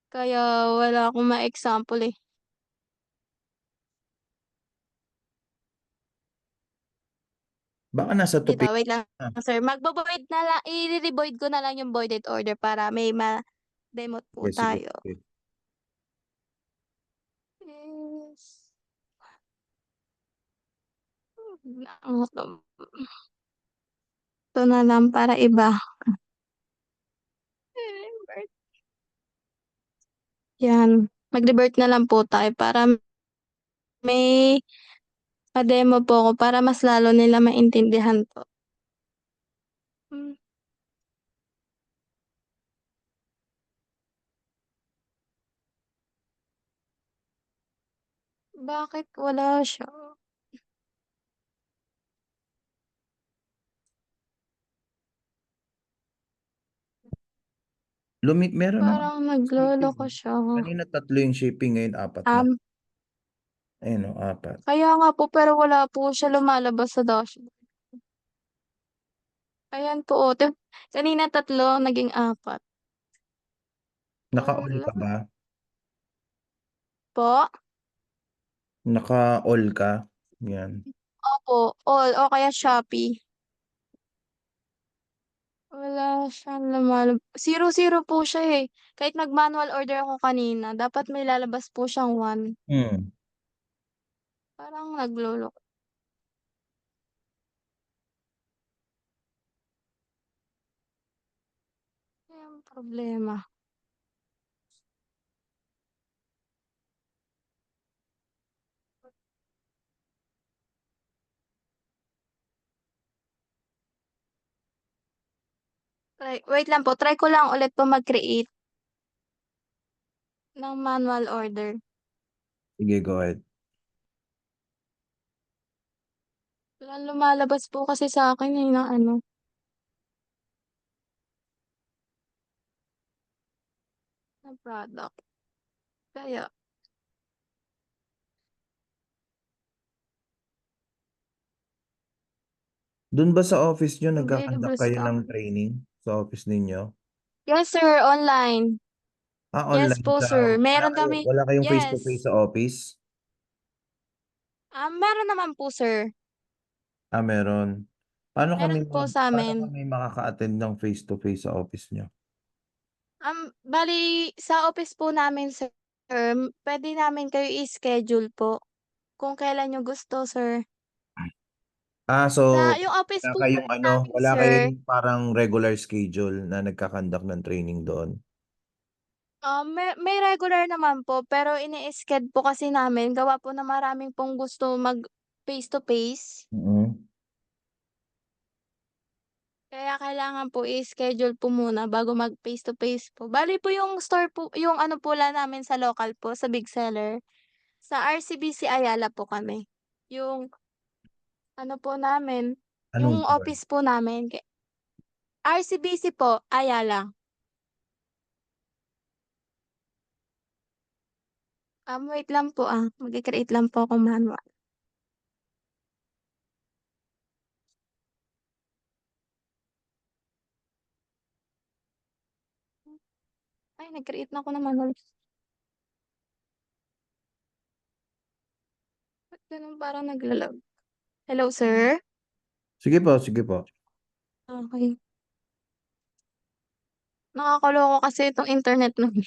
Kaya wala akong ma-example, eh. Baka nasa Dito, tupi wait lang na. sir, magvo-void na lang ire-revoid ko na lang yung voided order para may ma-demote po Sige, sige, tayo. sige. Yes. Ano 'to, ito na lang para iba. Yan, mag-revert na lang po tayo para may pa-demo po ako para mas lalo nila maintindihan po. Hmm, bakit wala siya? Meron naman Parang shipping, nagloloko eh. siya. Kanina 3 yung shipping, ngayon 4 na. Um, Ayun oh, 4. Kaya nga po pero wala po siya lumalabas sa dashboard. Ayan po, kanina 3 naging 4. Naka-all Wala ka ba? po. Naka-all ka? Yan. Opo, all o kaya Shopee. Wala siyang 0-0 po siya, eh. Kahit nag-manual order ako kanina dapat may lalabas po siyang 1. Hmm. Parang nagloloko. Kaya ang problema. Wait lang po, try ko lang ulit po mag-create ng manual order. Sige, go ahead. Walang lumalabas po kasi sa'kin, eh, na ano, na product. Kaya Dun ba sa office niyo nagkakandak available kayo stock. ng training sa office ninyo? Yes sir, online. Yes Online po sa sir, meron kami wala kayong face to face yes. sa office? Meron naman po sir, Meron. meron po Paano sa'min. kami makaka-attend ng face to face sa office niyo? Bale sa office po namin sir, puwede namin kayo i-schedule po kung kailan niyo gusto sir. So Yung office wala po kayong ano, namin wala sir, kayong parang regular schedule na nagkakandak ng training doon? may regular naman po pero ini-sched po kasi namin gawa po na maraming pong gusto mag face to face. Mm. Kaya kailangan po i-schedule po muna bago mag face to face po. Bale po yung store po yung ano po namin sa local po sa big seller, sa RCBC Ayala po kami. Yung ano po namin, yung Anong floor? office po namin RCBC po Ayala. Wait lang po, magki-create lang po ako manual. Ay, nag-create na ako ng manual. Ba't gano'n parang nagla-lag? Hello, sir? Sige po, sige po. Okey. Nakakaloko kasi itong internet namin.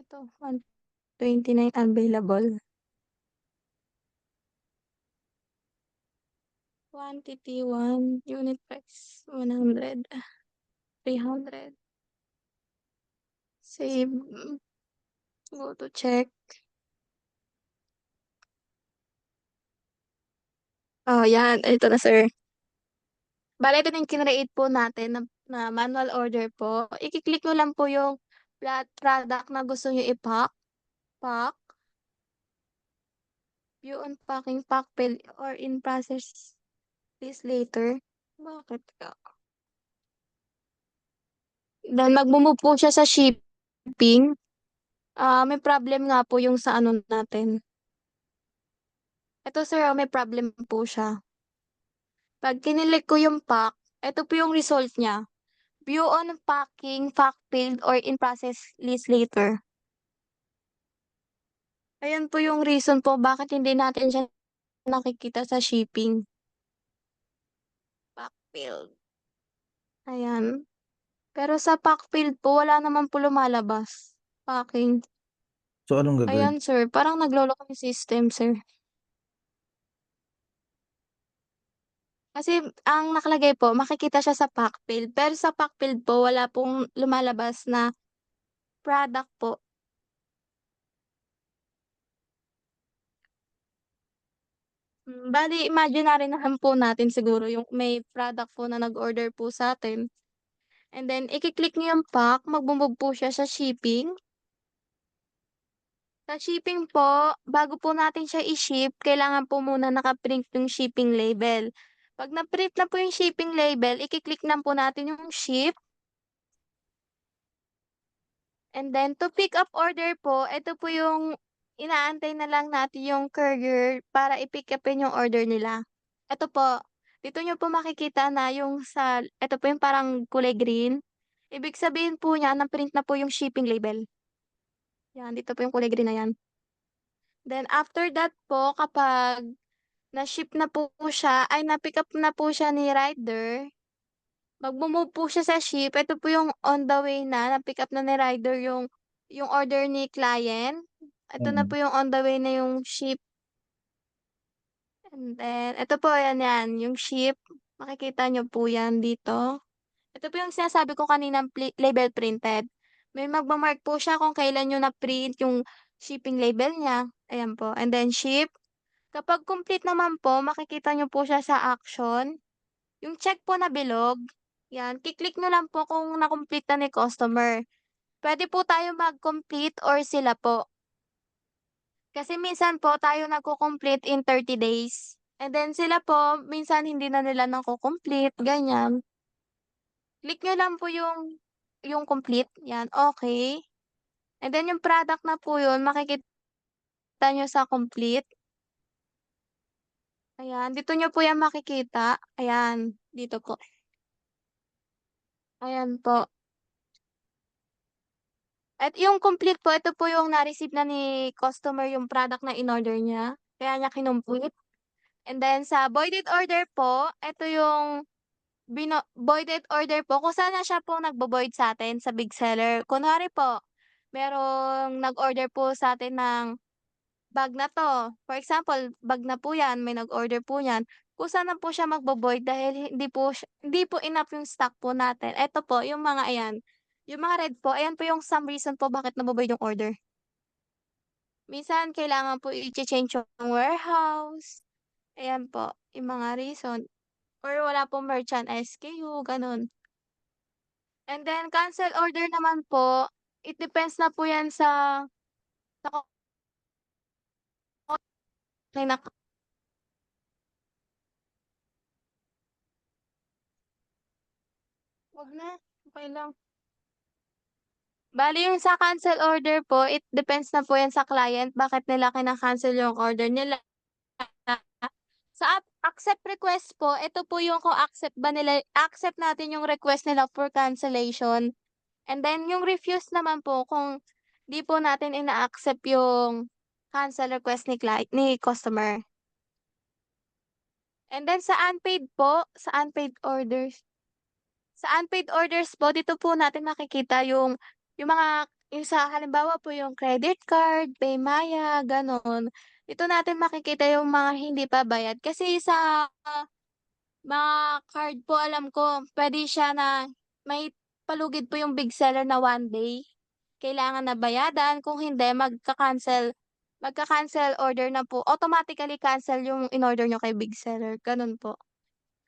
Ito 129 available. Quantity 1, unit price 100, 300. Save, go to check. Oh, 'yan, ito na, sir. Bale ito na yung kinreate po natin na manual order po. Iki-click niyo lang po yung product na gusto niyo i-pack, pack, view on packing, pack fill or in process, please later. Bakit ka? Then magmo-move po siya sa shipping. May problem nga po yung sa ano natin. Ito, sir, may problem po siya. 'Pag kinilik ko yung pack, ito po yung result niya. View on packing, pack filled or in process list later. Ayan po yung reason po bakit hindi natin siya nakikita sa shipping. Pack filled. Ayan. Pero sa pack filled po wala naman po lumalabas. Packing. So, anong gagawin? Ayan, sir, parang nagloloko yung system, sir. Kasi ang nakalagay po makikita siya sa pack filled, pero sa pack filled po wala pong lumalabas na product po. Bale imaginary na lang po natin siguro yung may product po na nag-order po sa'tin. And then iki-click niyo yung pack, magmo-move po siya sa shipping. Sa shipping po, bago po natin siya i-ship, kailangan po muna naka-print yung shipping label. 'Pag na-print na po yung shipping label, iki-click lang po natin yung ship. And then to pick up order po, ito po yung inaantay na lang natin yung courier para i-pick upin yung order nila. Ito po, dito niyo po makikita na yung sa ito po yung parang kulay green. Ibig sabihin po niya na-print na po yung shipping label. Yan, dito po yung kulay green na yan. Then after that po, kapag na-ship na po siya, ay na-pick up na po siya ni rider, magmo-move po siya sa ship. Ito po yung on the way na, na-pick up na ni rider yung order ni client. Ito na Mm. po yung on the way na yung ship. And then, ito po, yan, yan, yung ship. Makikita nyo po yan dito. Ito po yung sinasabi ko kaninang label printed. May magma-mark po siya kung kailan nyo na-print yung shipping label niya. Ayan po. And then, ship. Kapag complete naman po, makikita nyo po siya sa action. Yung check po na bilog, yan, ki-click nyo lang po kung na-complete na ni customer. Puwede po tayo mag-complete or sila po. Kasi minsan po tayo nagko-complete in 30 days. And then sila po, minsan hindi na nila nako-complete, ganyan. Click nyo lang po yung complete, yan, okay. And then yung product na po yun makikita nyo sa complete. Ayan, dito nyo po yan makikita. Ayan, dito po. Ayan po. At yung complete po, ito po yung na-receive na ni customer yung product na in-order niya, kaya niya kinomplete. And then sa voided order po, ito yung voided order po kung saan na siya po nagvo-void sa'tin sa big seller. Kunwari po, merong nag-order po sa'tin ng bag na 'to. For example, bag na po 'yan, may nag-order po niyan, kusa na po siya magvo-void dahil hindi po enough yung stock po natin. Eto po yung mga ayan, yung mga red po, ayan po yung some reason po bakit navo-void yung order. Minsan kailangan po i-che-change yung warehouse, ayan po yung mga reason or wala pong merchant SKU, gano'n. And then cancel order naman po, it depends na po 'yan sa wag na, okey lang. Bale yung sa cancel order po, it depends na po yan sa client bakit nila kina-cancel yung order nila. Sa accept request po, ito po yung kung accept natin yung request nila for cancellation. And then yung refuse naman po kung 'di po natin ina-accept yung cancel request ni customer. And then sa unpaid orders po dito po natin makikita yung mga yung sa halimbawa po yung credit card, PayMaya, gano'n. Dito natin makikita yung mga hindi pa bayad kasi sa mga card po alam ko puwede siya na may palugid po yung big seller na 1 day. Kailangan na bayadan kung hindi magka-cancel order na po, automatically cancel yung in-order niyo kay big seller, gano'n po.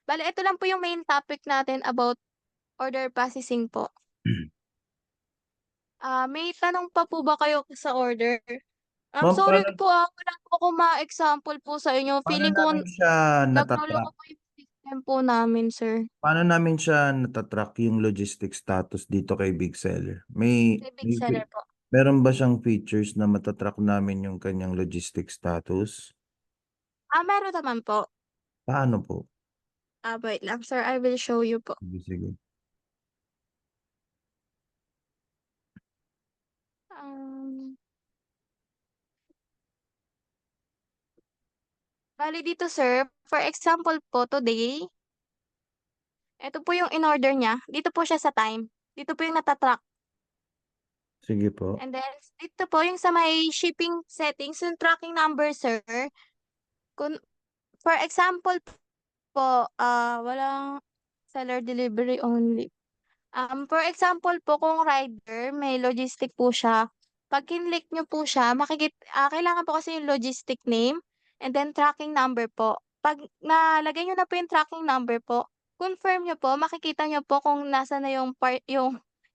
Bale ito lang po yung main topic natin about order processing po. May tanong pa po ba kayo sa order? Ma'am, Sorry po, wala po akong ma-example po sa inyo. paano Feeling ko namin siya nagloloko po yung system po namin, sir, paano namin siya nata-track yung logistic status dito kay big seller? May kay big may seller po. meron ba siyang features na mata-track namin yung kanyang logistic status? Meron naman po. Paano po? Wait lang sir, I will show you po. Sige, sige. Um, Bale dito sir, for example po today, eto po yung in-order niya, dito po siya sa time, dito po yung nata-track. Sige po. And then dito po yung sa may shipping settings, yung tracking number sir, kung for example po, walang seller delivery only. For example po kung rider may logistic po siya, 'pag kinlick niyo po siya kailangan po kasi yung logistic name and then tracking number po. 'Pag nalagay niyo na po yung tracking number po, confirm niyo po, makikita niyo po kung nasaan na yung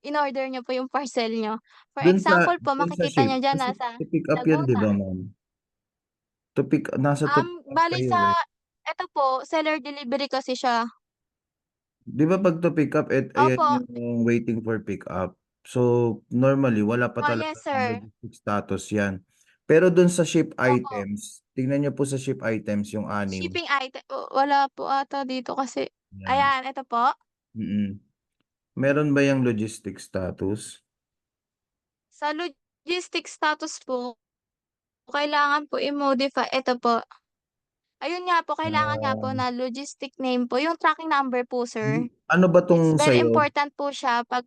in-order niyo po yung parcel niyo. For example po Dun sa makikita ship, niyo diyan kasi nasa to pick up yan 'di ba, Laguna. ma'am? Nasa to pick up Bale kayo, sa eh. eto po seller delivery kasi siya. 'Di ba 'pag to pick up ayan Opo, yung waiting for pick up. So, normally wala pa yes talagang sir. logistic status yan. Pero dun sa ship Opo. items, tingnan niyo po sa ship items yung 6. Shipping wala po ata dito kasi Yan, ayan ito po. meron ba yang logistic status? Sa logistic status po, kailangan po i-modify ito po. Ayun nga po, kailangan nga po Ah, na logistic name po, yung tracking number po sir. ano ba 'tong It's very sa'yo? important po siya 'pag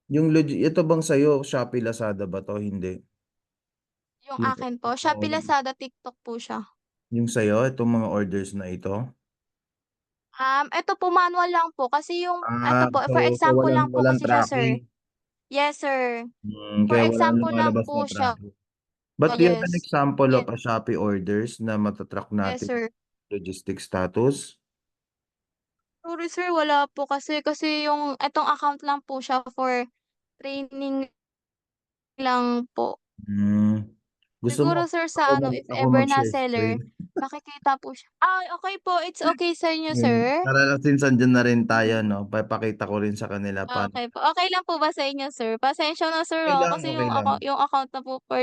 Ito bang sa'yo, Shopee, Lazada ba 'to? Hindi. yung Yung akin po, Shopee, Lazada, TikTok po siya. yung sa'yo, itong mga orders na ito? Ito po manual lang po kasi yung ito po, So for example walang lang po walang kasi siya sir. tracking? Yes sir. For Kaya walang example lang lumalabas na po siya. tracking. But do you have an Yes. example of Yes, a Shopee orders na mata-track yes natin sir. logistic status? Sorry sir, wala po kasi yung etong account lang po siya for training lang po. Hmm, gusto mo Siguro sir ako sa ano, if ako ever na mag-share seller, screen? makikita po siya okey po, it's okay sa inyo Hmm, sir? para since andiyan na rin tayo 'no, papakita ko rin sa kanila paano. Okey po. Okey lang po ba sa inyo sir? Pasensya na sir, kasi Okey lang. yung account na po for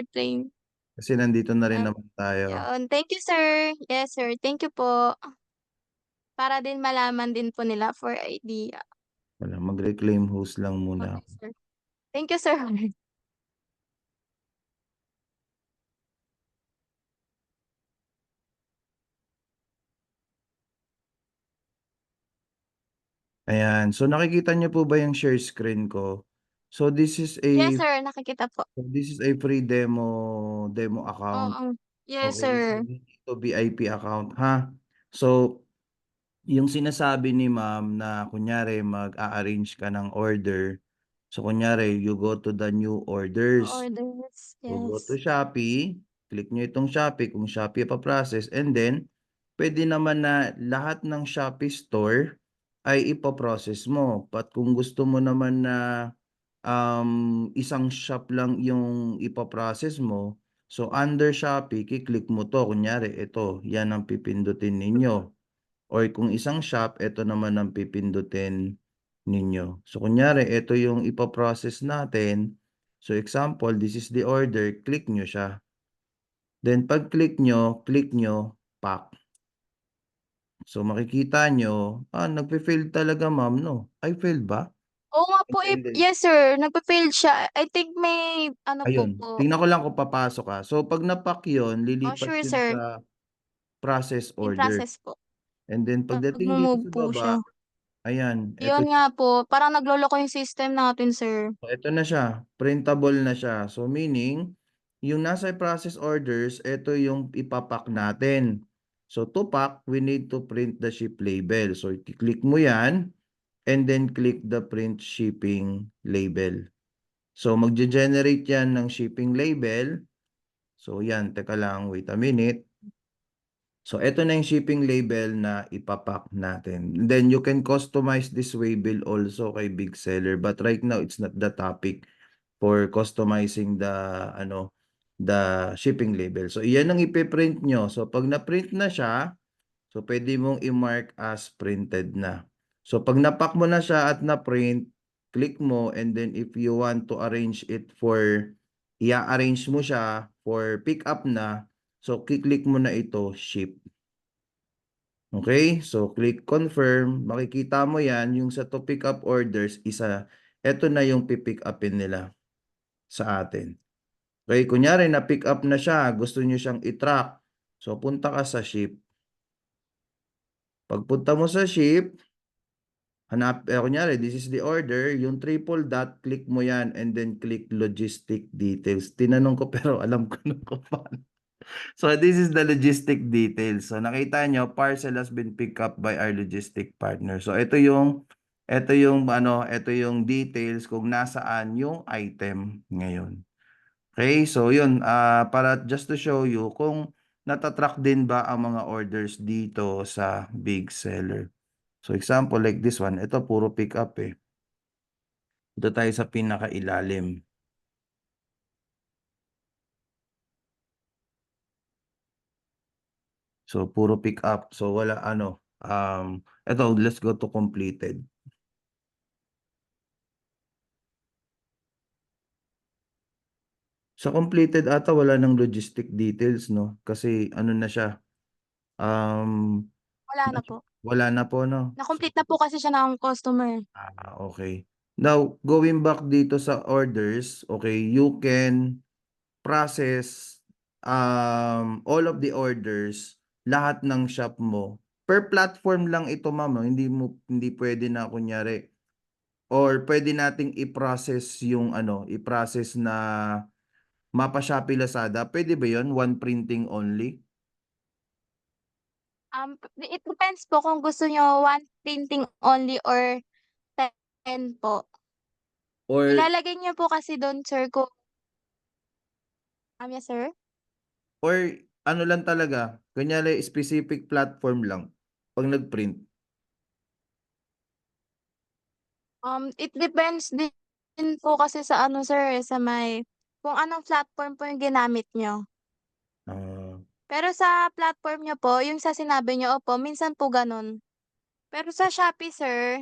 Kasi nandito na rin um, naman tayo. yun. Thank you sir. Yes sir, thank you po. Para din malaman din po nila for idea. Wala, mag-reclaim host lang muna Okay ako. sir. Thank you sir. Ayan, so nakikita niyo po ba yung share screen ko? So Yes sir, nakikita po. this is a free demo account. Oo. Yes Okay, so sir. hindi ito VIP account ha. So, yung sinasabi ni ma'am na kunyari mag-a-arrange ka ng order. So kunyari you go to the new orders. Orders, So go to yes. Shopee, click nyo itong Shopee kung Shopee pa-process, and then pwede naman na lahat ng Shopee store ay ipo-process mo. But kung gusto mo naman na isang shop lang yung ipo-process mo, so under Shopee, kiklik mo to. Kunyari, ito, yan ang pipindutin ninyo. Or kung isang shop, ito naman ang pipindutin ninyo. So kunyari, ito yung ipo-process natin. So example, this is the order, click nyo siya. Then pag click nyo, pack. So makikita nyo, nagpe-failed talaga ma'am, no? Ay, failed ba? Oo nga po, Hindi, eh, hindi. yes sir, nagfa-failed siya. I think may ano po. Ayun, tingnan ko lang kung papasok ka. So pag napak yun, Oh, lilipat sure yun sir, sa process in order. process po. And then pagdating dito Nagmo-move sa po baba, siya. ayan, Yun nga po, parang nagloloko yung system natin sir. ito na siya, printable na siya. So meaning, yung nasa process orders, ito yung ipapak natin. So to pack, we need to print the ship label. So i-click mo yan, and then click the print shipping label. So magge-generate yan ng shipping label. So yan, teka lang, wait a minute. So, ito na yung shipping label na ipapak natin. Then, you can customize this waybill also kay Big Seller. But right now, it's not the topic for customizing the shipping label. So, iyan ang ipiprint nyo. So, pag na-print na siya, so, pwede mong i-mark as printed na. So, pag napak mo na siya at na-print, click mo, and then if you want to arrange it for, i-arrange mo siya for pick up na, so, click mo na ito, ship. Okay? So, click confirm. Makikita mo yan, yung sa to pick up orders, eto na yung pipick upin nila sa atin. Okay? Kunyari, na-pick up na siya, gusto nyo siyang i-track. So, punta ka sa ship. Pagpunta mo sa ship, kunyari, this is the order, yung triple dot, click mo yan, and then click logistic details. Tinanong ko, pero alam ko na kung paano. So this is the logistic details. So nakita nyo, parcel has been picked up by our logistic partner. So ito yung details kung nasaan yung item ngayon. Okay, so yun, para just to show you kung natatrack din ba ang mga orders dito sa Big Seller. So example like this one, ito puro pick up eh. Ito tayo sa pinakailalim. So, puro pick up. So, wala ito, let's go to completed. Sa completed ata, wala ng logistic details, no? Kasi, ano na siya, um, Wala na po. wala na po, no? So, Na-complete na po kasi siya ng customer. okay. Now, going back dito sa orders, okay, you can process all of the orders, lahat ng shop mo. Per platform lang ito, ma'am. Hindi pwede na kunyari or pwede nating i-process yung i-process na Mapa Shopee Lazada. Pwede ba 'yon? One printing only? It depends po kung gusto niyo one printing only or 10 po. Or Ilalagay niyo po kasi dun sir kung yes sir? or ano lang talaga, kunyari specific platform lang pag nag-print. It depends din po kasi sa ano sir, eh, sa may kung anong platform po yung ginamit niyo. Ah, Pero sa platform niyo po, yung sa sinabi niyo, opo, minsan po gano'n. Pero sa Shopee sir,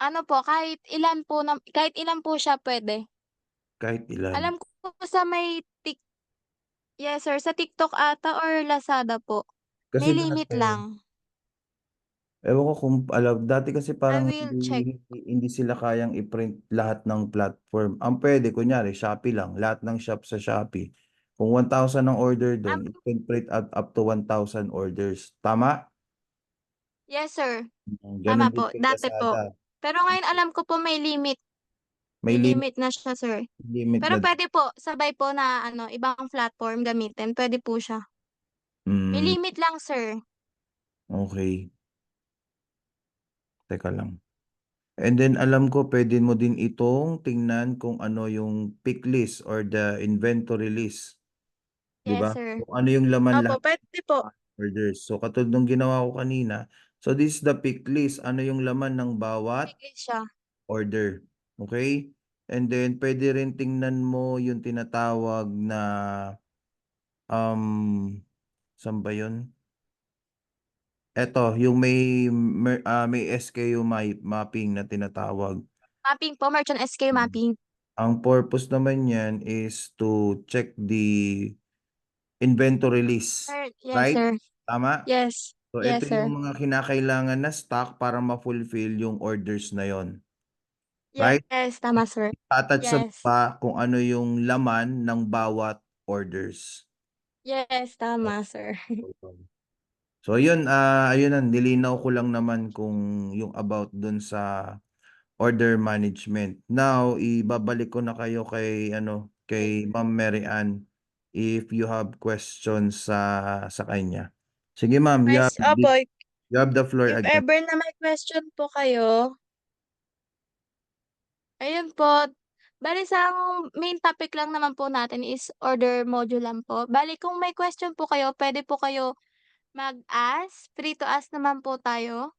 ano po, kahit ilan po siya puwede. kahit ilan. Alam ko po sa may yes sir, sa TikTok ata or Lazada po, Kasi may limit dati, lang. ewan ko kung alam, dati kasi I parang will check. hindi sila kayang i-print lahat ng platform. Ang pwede, kunyari, Shopee lang, lahat ng shop sa Shopee. Kung 1,000 ang order Um, doon, it can print up to 1,000 orders. Tama? yes sir, Ganun tama din po, kay dati po. Lazada. Pero ngayon alam ko po may limit. May May limit, limit na siya, sir. limit Pero na. puwede po, sabay po na ano, ibang platform gamitin, puwede po siya. May Mm, limit lang, sir. okay. Teka lang. And then alam ko pwede mo din itong tingnan kung ano yung pick list or the inventory list. 'Di ba? Yes, sir. Kung ano yung laman Opo, lahat puwede po. ng orders. So katulad nung ginawa ko kanina. So this is the pick list. Ano yung laman ng bawat Pipili siya. order. Okay? And then pwede rin tingnan mo yung tinatawag na saan ba yun? Eto, yung may SKU mapping na tinatawag. Mapping po, merchant SKU mapping. Ang purpose naman niyan is to check the inventory list, Yes, right? sir. Tama? Yes. So ito Yes, sir. yung mga kinakailangan na stock para ma-fulfill yung orders na yon, right? Yes, tama, sir. Attach sa Yes. baba kung ano yung laman ng bawat orders. Yes, tama, sir. So yun, ayun na, nilinaw ko lang naman kung yung about dun sa order management. Now, ibabalik ko na kayo kay ano, kay Ma'am Mary Ann if you have questions sa kanya. Sige ma'am, Opo, you have the floor if again. ever na may question po kayo, ayun po. Bale sa main topic lang naman po natin is order module lang po. Bale kung may question po kayo, puwede po kayo mag-ask, free to ask naman po tayo.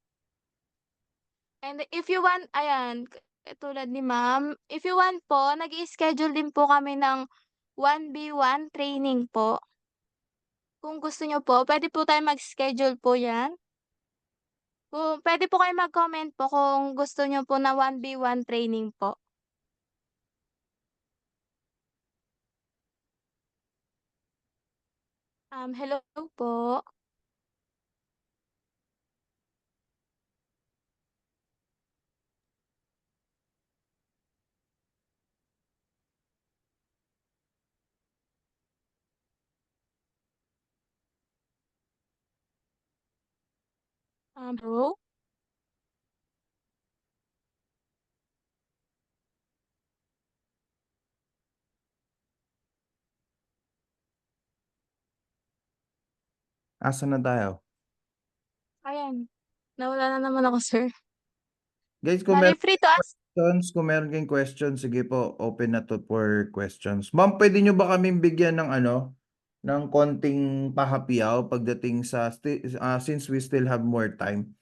And if you want ayan, tulad ni ma'am, if you want po, nag-i-schedule din po kami ng 1v1 training po. Kung gusto niyo po, puwede po tayong mag-schedule po 'yan. Kung puwede po kayong mag-comment po kung gusto niyo po na 1v1 training po. Hello po. Hello? Asan na tayo? Ayan, nawala na naman ako, sir. Guys, Bale free to ask kung meron kayong questions, sige po, open na to for questions. Ma'am, pwede nyo ba kaming bigyan ng ano, ng konting pahapyaw pagdating sa, since we still have more time,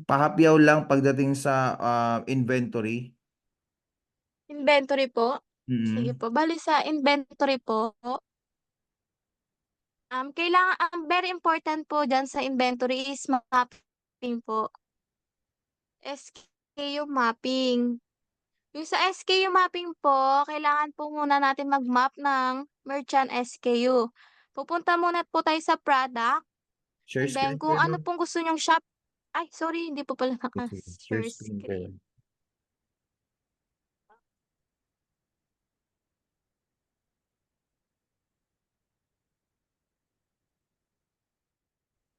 pahapyaw lang pagdating sa inventory. inventory po. Sige Mm. po, bale sa inventory po, kailangan ang very important po diyan sa inventory is mapping po, SKU mapping. Yung sa SKU mapping po, kailangan po muna natin mag-map ng merchant SKU. Pupunta muna po tayo sa product, Share and then screen kung kayo, ano ma'am. pong gusto niyong shop ay sorry, hindi po pala Sige, share naka-share screen kayo. screen.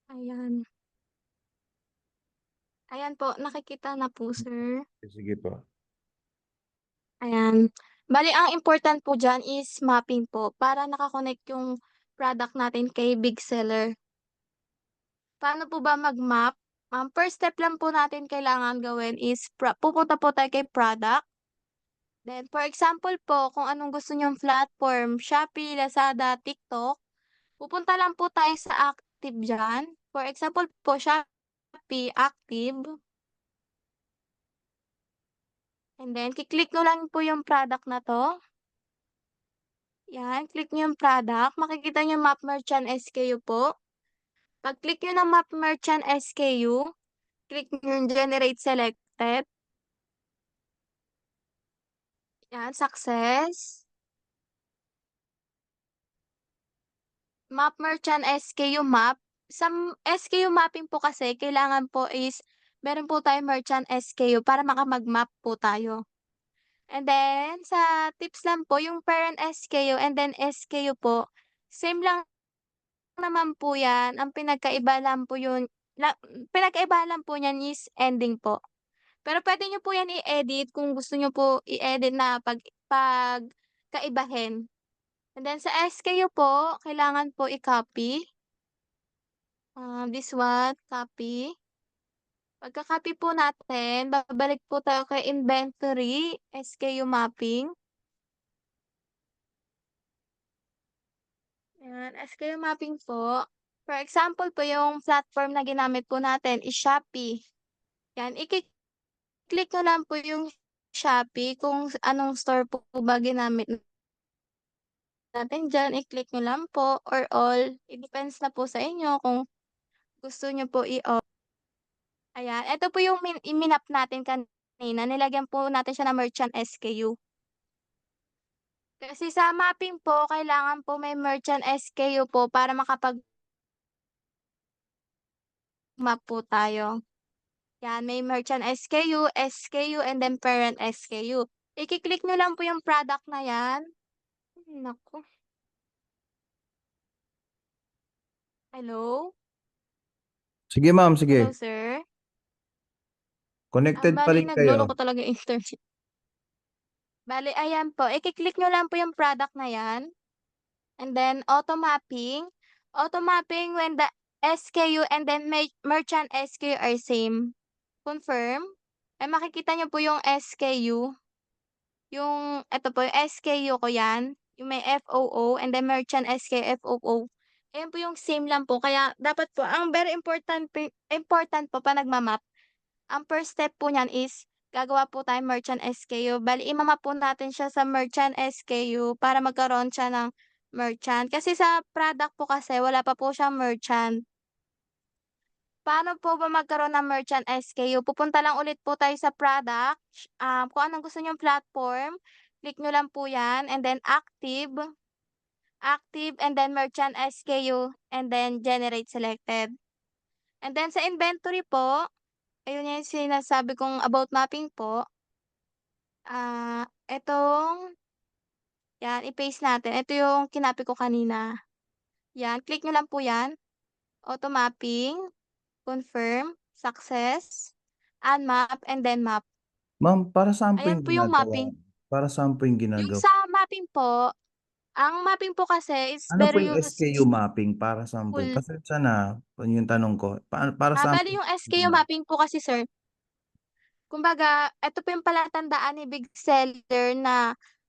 Ayan. Ayan po, nakikita na po, sir. Sige po. Ayan. Bale ang important po diyan is mapping po para naka-connect yung product natin kay big seller. Paano po ba mag-map? First step lang po natin kailangan gawin is pupunta po tayo kay product. Then for example po, kung anong gusto niyong platform, Shopee, Lazada, TikTok, pupunta lang po tayo sa active diyan. For example po, Shopee active, and then ki-click niyo lang po yung product na 'to. 'Yan, click niyo yung product, makikita niyo map merchant SKU po. Pag-click niyo ng map merchant SKU, click niyo yung generate selected, 'yan, success. Map merchant SKU map. Sa SKU mapping po kasi kailangan po is meron po tayong merchant SKU para map po tayo. And then sa tips lang po yung parent SKU and then SKU po, same lang naman po 'yan, ang pinagkaiba lang po niyan is ending po. Pero puwede niyo po 'yan i-edit kung gusto niyo po i-edit na pagkaibahin. And then sa SKU po, kailangan po i-copy, this one, copy. Pagka-copy po natin, babalik po tayo kay inventory, SKU mapping. Ayan, SKU mapping po. For example po, yung platform na ginamit po natin is Shopee. 'Yan, click niyo lang po yung Shopee kung anong store po ba ginamit natin diyan, i-click niyo lang po or all, it depends na po sa inyo kung gusto niyo po ayan, eto po yung minap natin kanina, nilagyan po natin siya ng merchant SKU. Kasi sa mapping po kailangan po may merchant SKU po para makapag-map po tayo. 'Yan, may merchant SKU, and then parent SKU. Iki-click niyo lang po yung product na 'yan. Naku, hello? Sige ma'am, Hello, sige. sir? Connected pa Bale rin kayo. nagloloko talaga yung internet. Bale ayan po, iki-click niyo lang po yung product na 'yan, and then auto mapping. Auto mapping when the SKU and then merchant SKU are same. Confirm. Ay makikita niyo po yung SKU, yung eto po yung SKU ko 'yan, yung may FOO and then merchant SKU FOO. Ayan po yung same lang po kaya dapat po ang very important po 'pag nagma-map, ang first step po niyan is gagawa po tayong merchant SKU. Bale ima-map po natin siya sa merchant SKU para magkaroon siya ng merchant. Kasi sa product po kasi wala pa po siyang merchant. Paano po ba magkaroon ng merchant SKU? Pupunta lang ulit po tayo sa product, kung anong gusto niyong platform, click niyo lang po 'yan and then active and then merchant SKU and then generate selected. And then sa inventory po, ayun yung sinasabi kong about mapping po, etong 'yan i-paste natin. Ito yung kinopi ko kanina, 'yan click niyo lang po 'yan, auto mapping, confirm, success, unmap, and then map. Ma'am, para saan po Ayan yung po yung ginagawa? mapping. Para saan po yung Yung ginagawa? sa mapping po, ang mapping po kasi is Ano po very yung SKU useful. mapping, para saan po yun? Pasensya na, yun yung tanong ko. Para saan po Bale yung yung SKU SKU mapping? mapping po kasi sir, kumbaga eto po yung palatandaan ni big seller na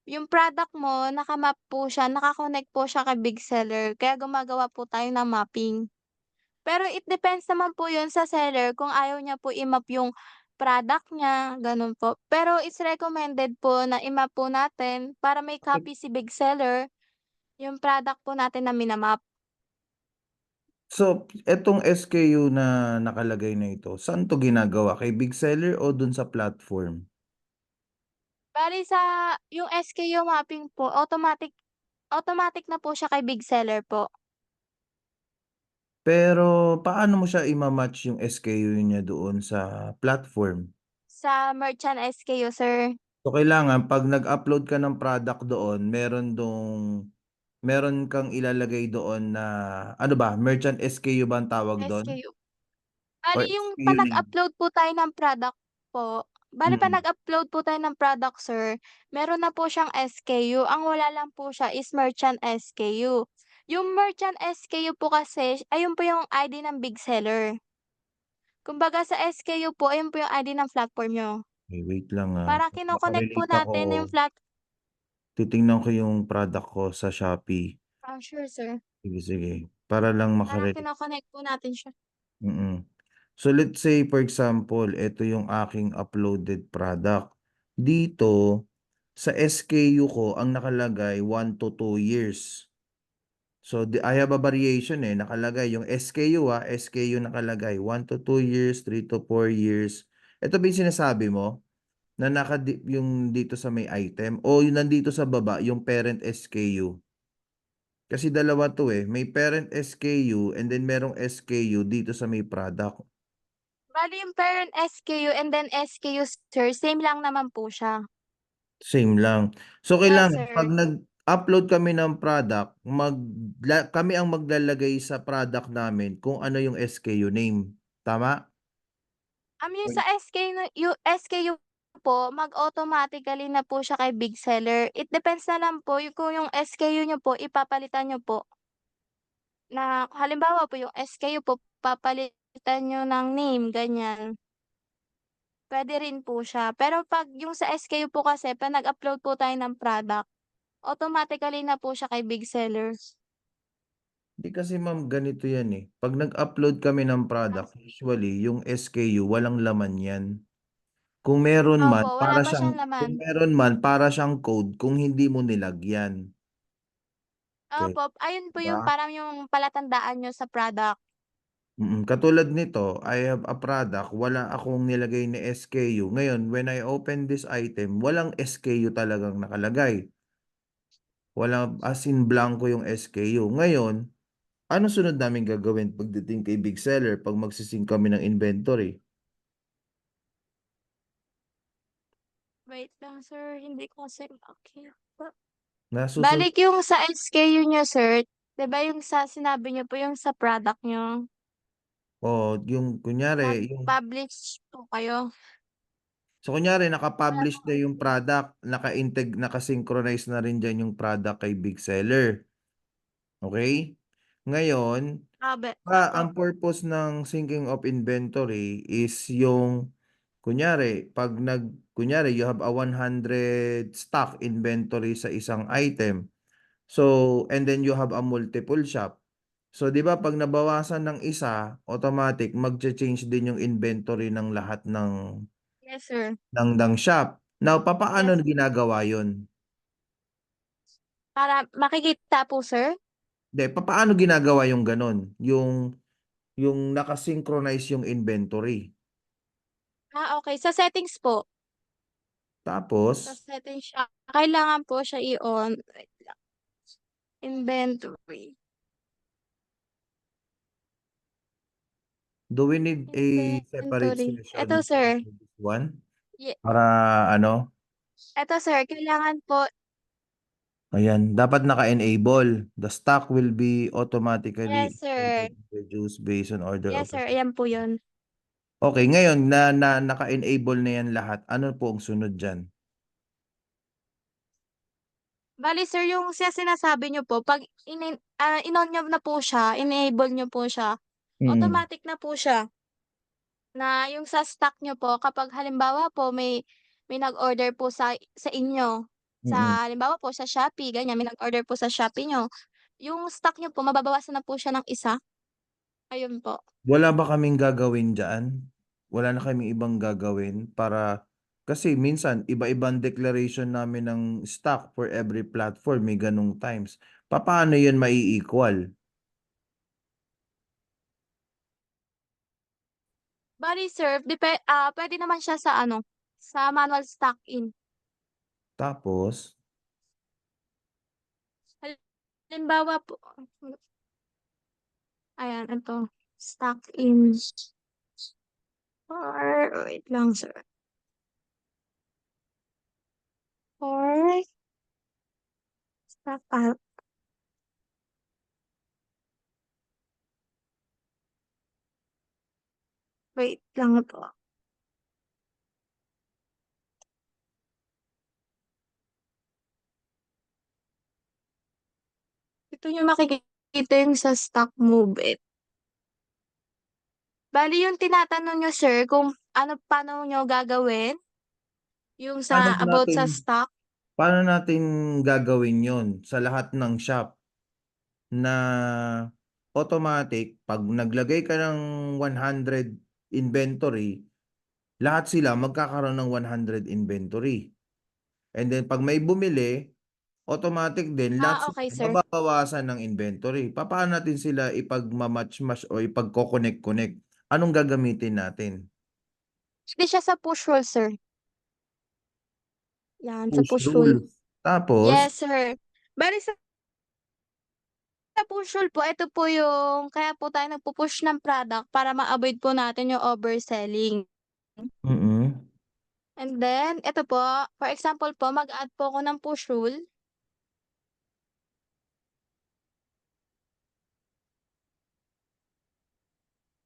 yung product mo naka-map po siya, naka-connect po siya kay big seller kaya gumagawa po tayo ng mapping. Pero it depends naman po yun sa seller kung ayaw niya po i-map yung product niya, gano'n po. Pero it's recommended po na i-map po natin para may copy si big seller yung product po natin na mina-map. So, etong SKU na nakalagay na ito, saan 'to ginagawa, kay big seller o dun sa platform? Bale sa yung SKU mapping po automatic na po siya kay big seller po, Pero paano mo siya ima-match yung SKU niya doon sa platform? sa merchant SKU sir. So, kailangan 'pag nag-upload ka ng product doon, meron kang ilalagay doon na ano ba, merchant SKU ba ang tawag dun SKU. or Bale yung 'pag SKU name? nag-upload po tayo ng product po, bale 'pag Mm. nag-upload po tayo ng product sir, meron na po siyang SKU, ang wala lang po siya is merchant SKU. Yung merchant SKU po kasi ayun po yung ID ng big seller. Kumbaga sa SKU po ayun po yung ID ng platform niyo. Okey, wait lang, Parang para kino-connect po maka-relate ako, natin yung titingnan ko yung product ko sa Shopee. sure sir. Sige, sige, para lang Parang maka-relate. kino-connect po natin siya. Mm. So, let's say for example, eto yung aking uploaded product. Dito sa SKU ko ang nakalagay 1 to 2 years. So, I have a variation, nakalagay yung SKU, SKU nakalagay 1 to 2 years, 3 to 4 years. Eto ba yung sinasabi mo na yung dito sa may item o yung nandito sa baba yung parent SKU? Kasi dalawa 'to, may parent SKU and then merong SKU dito sa may product. Bale yung parent SKU and then SKU sir, same lang naman po siya. Same lang. So, Yes kailangan 'pag sir. nag-upload kami ng product, kami ang maglalagay sa product namin kung ano yung SKU name, tama? Yung sa SKU po mag-automatically na po siya kay big seller. It depends na lang po kung yung SKU niyo po ipapalitan niyo po na halimbawa po yung SKU po papalitan niyo ng name ganyan, puwede rin po siya. Pero 'pag yung sa SKU po kasi 'pag nag-upload po tayo ng product, automatically na po siya kay big seller. Hindi kasi ma'am ganito yan, 'pag nag-upload kami ng product usually yung SKU walang laman yan. Kung meron man Opo, wala pa siyang laman. para siyang code kung hindi mo nilagyan, okey, Opo, ayun 'di po ba? yung parang yung palatandaan niyo sa product. Katulad nito, I have a product, wala akong nilagay na SKU. Ngayon, when I open this item, walang SKU talagang nakalagay. Wala as in blanco yung SKU. Ngayon, anong sunod naming gagawin pagdating kay big seller 'pag kami ng inventory? Wait lang sir, hindi ko kasi makita. Nasusun Balik yung sa SKU niyo sir, 'di ba yung sa sinabi niyo po yung sa product niyo, yung kunyari yung nag-publish po kayo? kunyari Wala naka-publish pong na yung SKU. product, naka-synchronize na rin diyan yung product kay big seller, okey? Ngayon, Opo. ang purpose ng syncing of inventory is yung kunyari you have a 100 stock inventory sa isang item. So, and then you have a multiple shop. So, 'di ba 'pag nabawasan ng isa, automatic magcha-change din yung inventory ng lahat Yes sir. ng shop. Now, papaano Yes. ginagawa 'yun? Para makikita po sir? Hindi, papaano ginagawa yung gano'n? Yung naka-synchronize yung inventory. Okey sa settings po. Sa Tapos, settings siya kailangan po siya i-on, wait lang, inventory, do we need a separate inventory. Eto session sir, for this one? ye Para ano, eto sir kailangan po ayan, dapat naka-enable. The stock will be automatically yes sir. reduced based on order Yes of sir, ayan po yun. Okay, ngayon naka-enable na yan lahat, ano po ang sunod diyan? Bale sir yung sa sinasabi niyo po 'pag in-on niyo na po siya, enable niyo po siya, Mm, automatic na po siya na yung sa stock niyo po kapag halimbawa po may nag-order po sa inyo, mm. sa halimbawa po sa Shopee ganyan, may nag-order po sa Shopee niyo, yung stock niyo po mababawasan na po siya ng isa, ayun po. Wala ba kaming gagawin diyan? Wala na kaming ibang gagawin para kasi minsan iba-ibang declaration namin ng stock for every platform, may gano'ng times. Papaano yun mai-equal? Bale sir puwede naman siya sa ano, sa manual stock in. Tapos, Halimbawa po ayan ito, stock in or wait lang sir, or stock out, wait lang po. Dito niyo makikita yung sa stock move it. Bale yung tinatanong niyo sir kung paano niyo gagawin, yung sa paano about natin sa stock? paano natin gagawin yon sa lahat ng shop na automatic 'pag naglagay ka ng 100 inventory, lahat sila magkakaroon ng 100 inventory. And then 'pag may bumili, automatic din lahat sila Okey sir. mababawasan ng inventory. Papaano natin sila ipagma-match-match o ipagko-connect-connect? Anong gagamitin natin? Puwede siya sa push roll sir, 'yan sa Push push roll. rule. Tapos Yes sir. Bale sa push roll po ito po yung kaya po tayo nagpu-push ng product para ma-avoid po natin yung overselling. mm, And then ito po, for example po mag-add po ako ng push rule,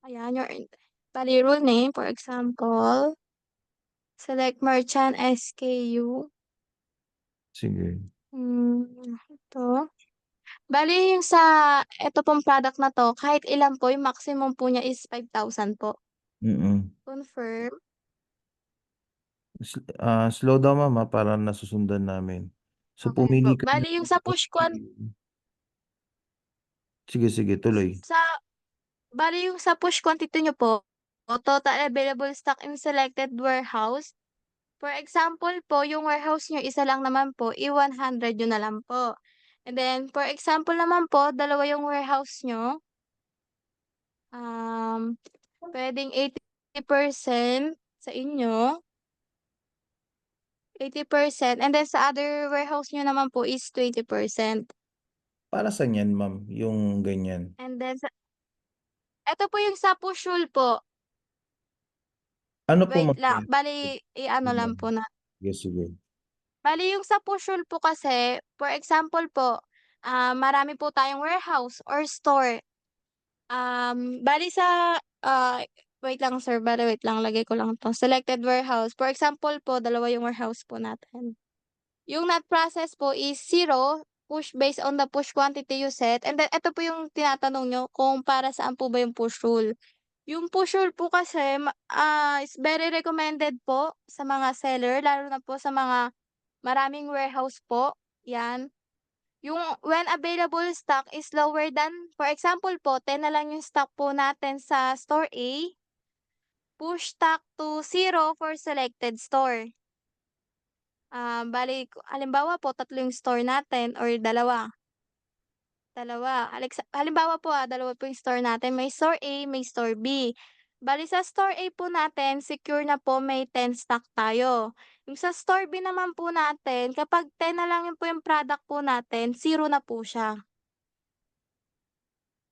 ayan bale rule name for example, select merchant SKU, sige. ito. Bale yung sa ito pong product na 'to kahit ilan po yung maximum po niya is 5,000 po. Mm. Confirm, Slow down ma'am, para nasusundan namin. So okey po. pumili ka Bale ng yung sa sige, sige tuloy. sa bale yung sa push quantity niyo po, total available stock in selected warehouse. For example po, yung warehouse niyo isa lang naman po, 100 yun na lang po. And then for example naman po, dalawa yung warehouse niyo, um, puwedeng 80% sa inyo, 80% and then sa other warehouse niyo naman po is 20%. Para saan 'yan ma'am, yung ganyan? And then eto po yung sa Pushul po, Ano po wait lang, mangyayari? bale i-ano lang po na Sige, sige. bale yung sa Pushul po kasi, for example po, marami po tayong warehouse or store. Bale sa, wait lang sir, bale wait lang lagay ko lang 'to, selected warehouse. For example po, dalawa yung warehouse po natin. Yung not processed po is 0, push based on the push quantity you set, and then eto po yung tinatanong niyo kung para saan po ba yung push rule. Yung push rule po kasi is very recommended po sa mga seller lalo na po sa mga maraming warehouse po, 'yan. Yung when available stock is lower than for example po 10 na lang yung stock po natin sa store A, push stock to 0 for selected store. Bale halimbawa po 3 yung store natin or dalawa, halimbawa po, dalawa po yung store natin, may store A, may store B. Bale sa store A po natin secure na po may 10 stock tayo. Yung sa store B naman po natin kapag 10 na lang yun po yung product po natin, 0 na po siya.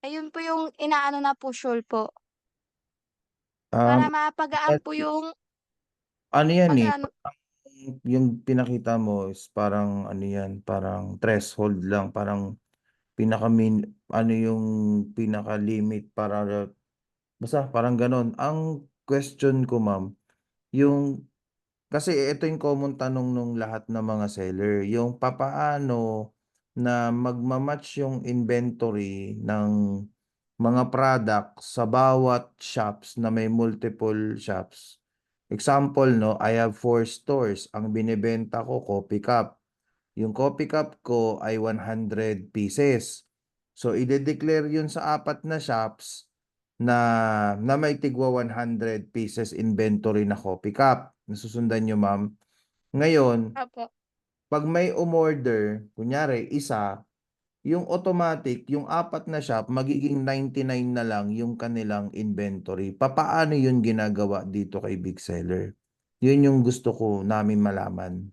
Ayun po yung inaano na pushol po, para Um, mapagaan po yung ano 'yan, eh, pag-aano. yung pinakita mo is parang ano 'yan, parang threshold lang, parang ano yung pinaka-limit para basta parang gano'n. Ang question ko ma'am, yung kasi ito yung common tanong nung lahat ng mga seller, yung papaano na magma-match yung inventory ng mga product sa bawat shops na may multiple shops. Example 'no, I have 4 stores, ang binebenta ko coffee cup. Yung coffee cup ko ay 100 pieces. So ide-declare yun sa 4 na shops na may tigwa 100 pieces inventory na coffee cup. Nasusundan niyo, ma'am? Ngayon, Opo. 'pag may umorder, kunyari isa, yung automatic, yung 4 na shop magiging 99 na lang yung kanilang inventory. Papaano yun ginagawa dito kay Big Seller? Yun yung gusto ko namin malaman.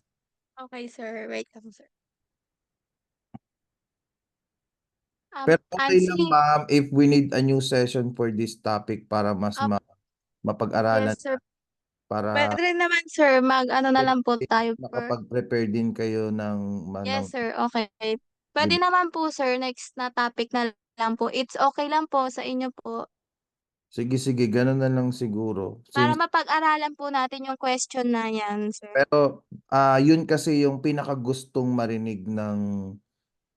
Okey sir, wait lang sir. Pero And okey lang see ma'am if we need a new session for this topic para mas op yes mapag-aralan sir, para puwede rin naman sir mag-ano na lang po tayo for makapag-prepare din kayo ng yes sir, okey. Puwede 'di naman po sir next na topic na lang po, it's okey lang po sa inyo po, sige, sige gano'n na lang siguro para since mapag-aralan po natin yung question na yan sir. pero, yun kasi yung pinakagustong marinig ng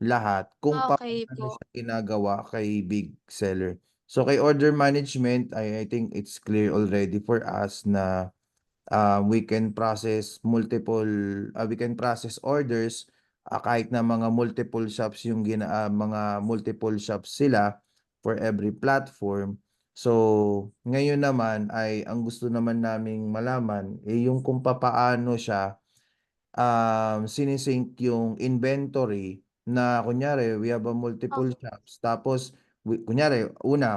lahat kung Okey papaano po. siya ginagawa kay Big Seller. So kay order management, I think it's clear already for us na we can process orders kahit na mga multiple shops yung mga multiple shops sila for every platform. So, ngayon naman ay ang gusto naman naming malaman yung kung papaano siya sini-sync yung inventory na kunyari we have a multiple Opo, shops tapos kunyari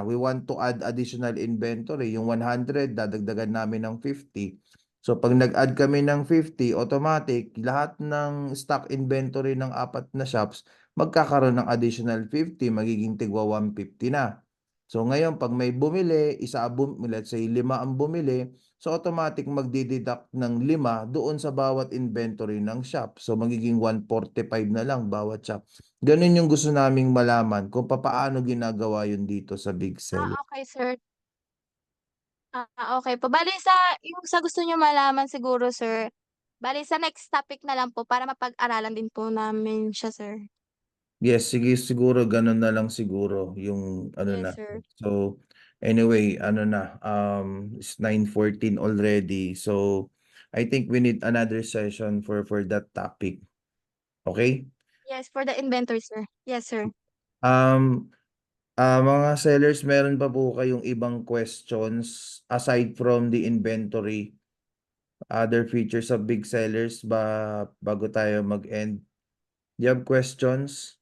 we want to add additional inventory yung 100 dadagdagan namin ng 50. So 'pag nag-add kami ng 50 automatic lahat ng stock inventory ng 4 na shops magkakaroon ng additional 50 magiging tigwa 150 na. So ngayon 'pag may bumili, let's say 5 ang bumili, so automatic magde-deduct ng 5 doon sa bawat inventory ng shop. So magiging 145 na lang bawat shop. Gano'n yung gusto naming malaman kung papaano ginagawa yun dito sa Big Seller. okey sir. Okey po. Bale sa yung sa gusto niyo malaman siguro sir, bale sa next topic na lang po para mapag-aralan din po namin siya sir. Yes, sige siguro gano'n na lang siguro yung ano Yes natin. sir. So anyway, ano na, it's 9:14 already. So I think we need another session for that topic. Okay. Yes, for the inventory sir. Yes sir. Um, mga sellers meron pa po kayong ibang questions aside from the inventory, other features of big sellers bago tayo mag-end? Do you have questions?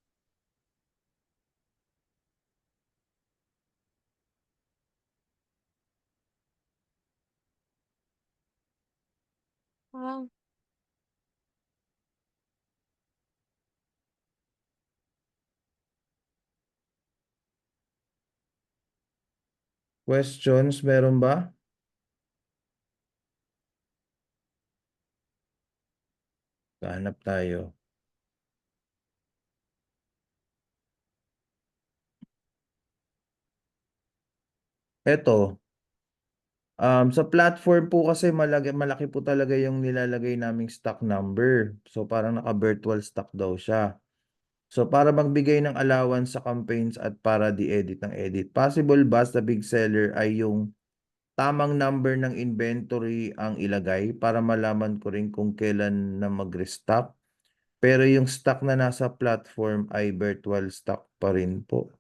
Wow. Questions, meron ba? Hanap tayo. Eto, sa platform po kasi malaki po talaga yung nilalagay naming stock number. So parang naka-virtual stock daw siya. So para magbigay ng allowance sa campaigns at para di-edit ng edit. Possible ba sa big seller ay yung tamang number ng inventory ang ilagay para malaman ko rin kung kailan na mag-restock? Pero yung stock na nasa platform ay virtual stock pa rin po.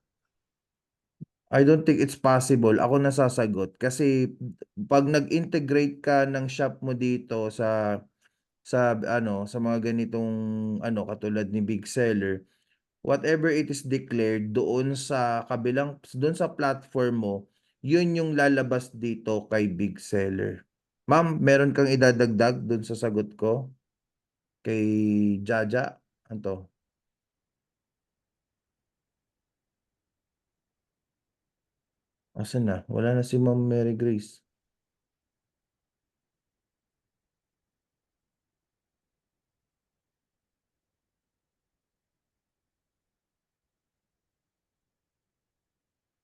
I don't think it's possible. Ako nasasagot kasi pag nag-integrate ka ng shop mo dito sa mga ganitong katulad ni Big Seller, whatever it is declared doon sa doon sa platform mo, yun yung lalabas dito kay Big Seller. Ma'am, meron kang idadagdag doon sa sagot ko kay Jaja? Anto? Asan na? Wala na si Ma'am Mary Grace.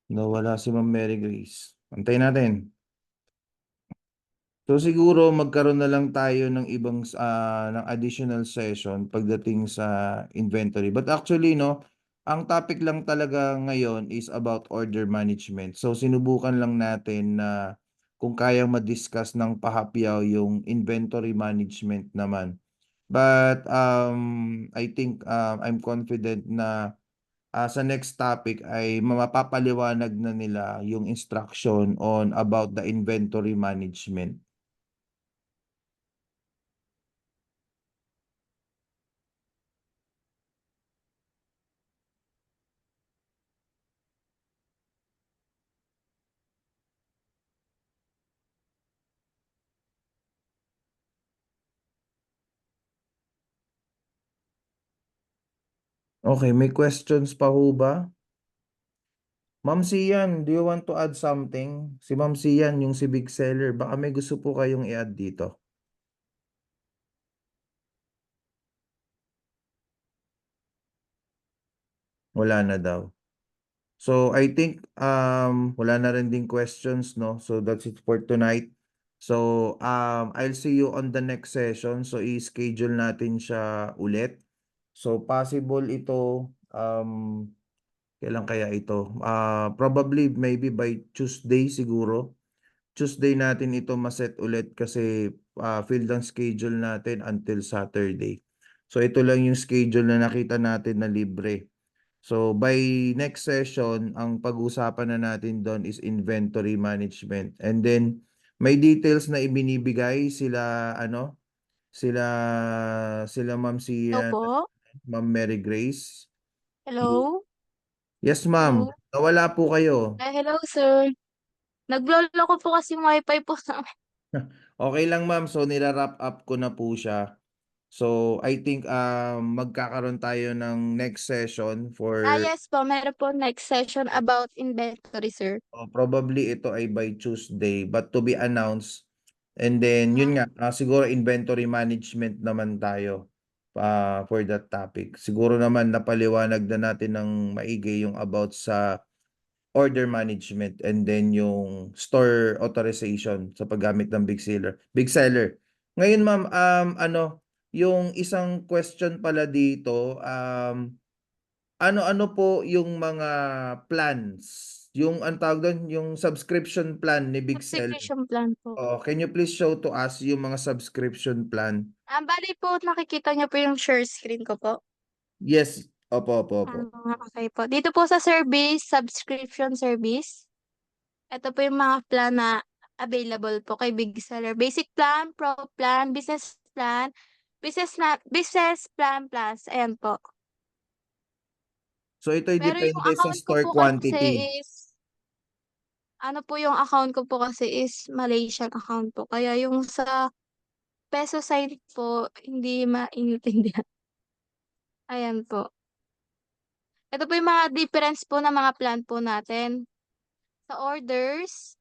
Nawala si Ma'am Mary Grace. Antayin natin. So siguro magkaroon na lang tayo ng ng additional session pagdating sa inventory. But actually no, ang topic lang talaga ngayon is about order management. So sinubukan lang natin na kung kayang ma-discuss ng pahapyaw yung inventory management naman. But I think I'm confident na sa next topic ay mapapaliwanag na nila yung instruction on about the inventory management. Okay, may questions pa ho ba? Ma'am Sian, do you want to add something? Si Ma'am Sian, yung si Big Seller, baka may gusto po kayong i-add dito. Wala na daw. So I think wala na rin ding questions, no? So that's it for tonight. So I'll see you on the next session. So i-schedule natin siya ulit. So possible ito kailan kaya ito? Probably maybe by Tuesday siguro. Tuesday natin ito maset ulit kasi field ang schedule natin until Saturday. So ito lang yung schedule na nakita natin na libre. So by next session, ang pag-usapan na natin doon is inventory management. And then may details na ibinibigay sila sila Ma'am Hello po? Ma'am Mary Grace. Hello? Yes, ma'am. Hello? Nawala po kayo. Ay, hello sir. Nagloloko po kasi yung wifi po namin. Okay lang ma'am. So nila-wrap up ko na po siya. So I think magkakaroon tayo ng next session for Yes po, meron po next session about inventory, sir. probably ito ay by Tuesday but to be announced. And then yun nga, siguro inventory management naman tayo for that topic. Siguro naman napaliwanag na natin ng maigi yung about sa order management and then yung store authorization sa paggamit ng big seller. Big seller. Ngayon ma'am, yung isang question pala dito, ano-ano po yung mga plans? Yung ang tawag doon, yung subscription plan ni Big Seller. Subscription plan po. Oh, can you please show to us yung mga subscription plan? Bali po nakikita niyo po yung share screen ko po. Yes, opo, opo, opo. Okay po. Dito po sa service, subscription service, ito po yung mga plan na available po kay Big Seller. Basic plan, Pro plan, business plan plus. Ayan po. So ito'y Pero yung depende sa account ko store po kasi quantity. is, ano po yung account ko po kasi is Malaysian account po. Kaya yung sa peso side po, hindi maintindihan. Ayan po. Ito po yung mga difference po ng mga plan po natin. Sa orders,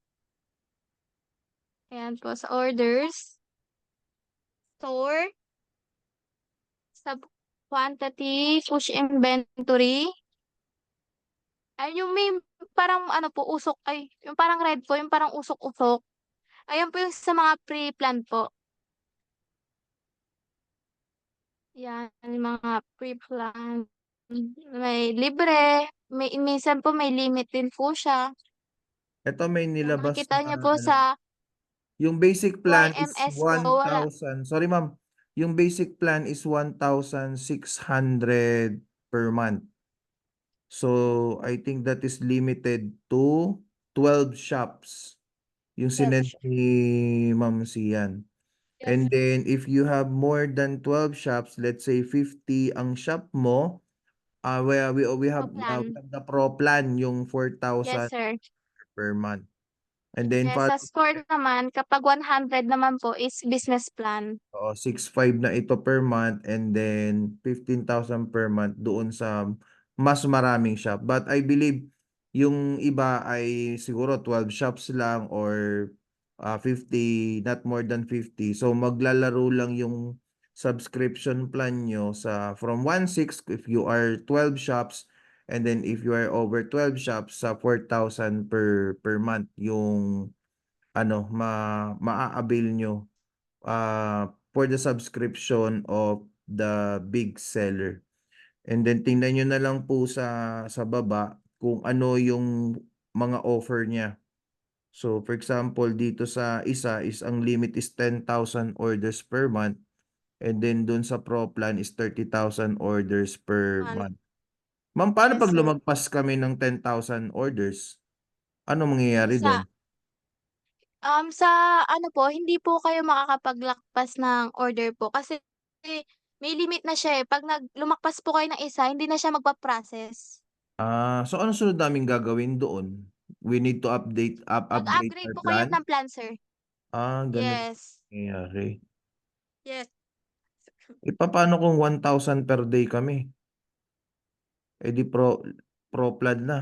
ayan po sa orders, store, sub quantity, push inventory. Ay yung may parang ano po usok ay yung parang red po, yung parang usok-usok. Ayan po yung sa mga pre-plan po. Yan, yung mga pre-plan. May libre, minsan po may limit din po siya. Ito may Kung nilabas nakikita na niyo po ano, sa yung basic plan is YMS po, wala. 1,000. Sorry ma'am. Yung basic plan is 1,600 per month. So, I think that is limited to 12 shops. Yung Yes, sinend ni Ma'am Sian. yes, And then, if you have more than 12 shops, let's say 50 ang shop mo, we pro-plan. have the Pro plan, yung Yes, 4,000 sir. per month. And then, Yes, sa score naman, kapag 100 naman po is business plan. 6,500 na ito per month and then 15,000 per month doon sa mas maraming shop. But I believe yung iba ay siguro 12 shops lang or 50, not more than 50. So maglalaro lang yung subscription plan nyo sa from 1,600 if you are 12 shops and then if you are over 12 shops sa 4,000 per month yung ano maa-avail nyo for the subscription of the big seller. And then tingnan nyo na lang po sa baba kung ano yung mga offer niya. So for example, dito sa isa is ang limit is 10,000 orders per month and then dun sa Pro plan is 30,000 orders per Plan. month. Ma'am, paano Yes, pag sir. lumagpas kami ng 10,000 orders? Ano mangyayari Sa doon? sa ano po, hindi po kayo makakapaglakpas ng order po kasi may limit na siya, eh. 'Pag lumakpas po kayo ng isa, hindi na siya magpa-process. So ano sunod namin gagawin doon? We need to upgrade Mag-upgrade our po kayo plan? ng plan, sir. Ganun Yes. nangyayari. Yes. Papaano kung 1,000 per day kami? Di pro plan na.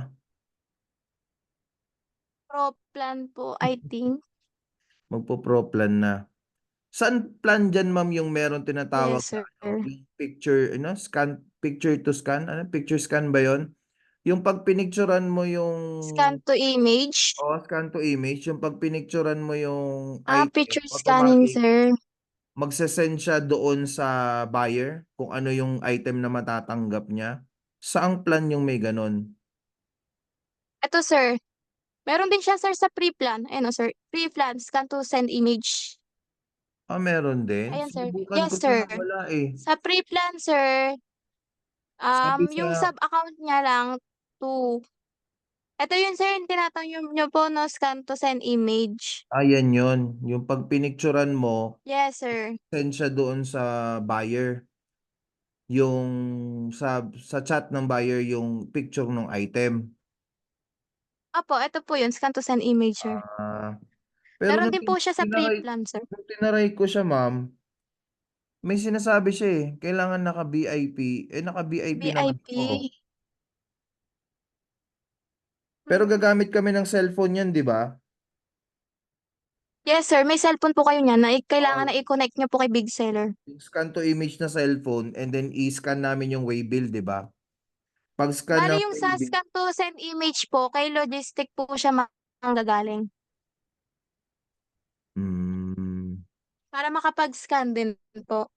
Pro plan po, I think. Magpo-pro plan na. Saan plan dyan, ma'am, yung meron tinatawag Yes, na sir. ano, yung picture, scan, picture to scan? Ano, picture scan ba yon? Yung pag pinicturean mo yung, Scan to image. scan to image, yung pag pinicturean mo yung item, Picture scanning, automatic, sir. magsasend siya doon sa buyer kung ano yung item na matatanggap niya. Saang plan yung may ganon? Eto, sir, meron din siya, sir, sa pre-plan. Ayan, oh, sir, pre-plan, scan to send image. Meron din. Ayan, sir. Sinubukan ko Yes, siya sir. na wala eh. Sa pre-plan, sir, Sabi yung sa, sub-account niya lang, 2. Ito yun, sir, yung tinatanong niyo po, no, scan to send image. ayan yon. Yung pag pinicturean mo, Yes, sir. send siya doon sa buyer. Yung sa chat ng buyer yung picture ng item. Opo, ito po yun, scan to send image, sir. Ah, pero Meron din po siya sa pre-plan, sir. nung tinaray ko siya, ma'am, may sinasabi siya eh, kailangan naka-VIP. Naka-VIP naman ako. VIP. Pero Hmm. gagamit kami ng cellphone yan, di ba? Yes, sir, may cellphone po kayo niyan na kailangan na Or i-connect niyo po kay Big Seller. scan to image na cellphone and then i-scan namin yung waybill, di ba? Pag scan Bale ng yung sa waybill, scan to send image po, kay logistic po siya manggagaling. hmm, Para makapag-scan din po.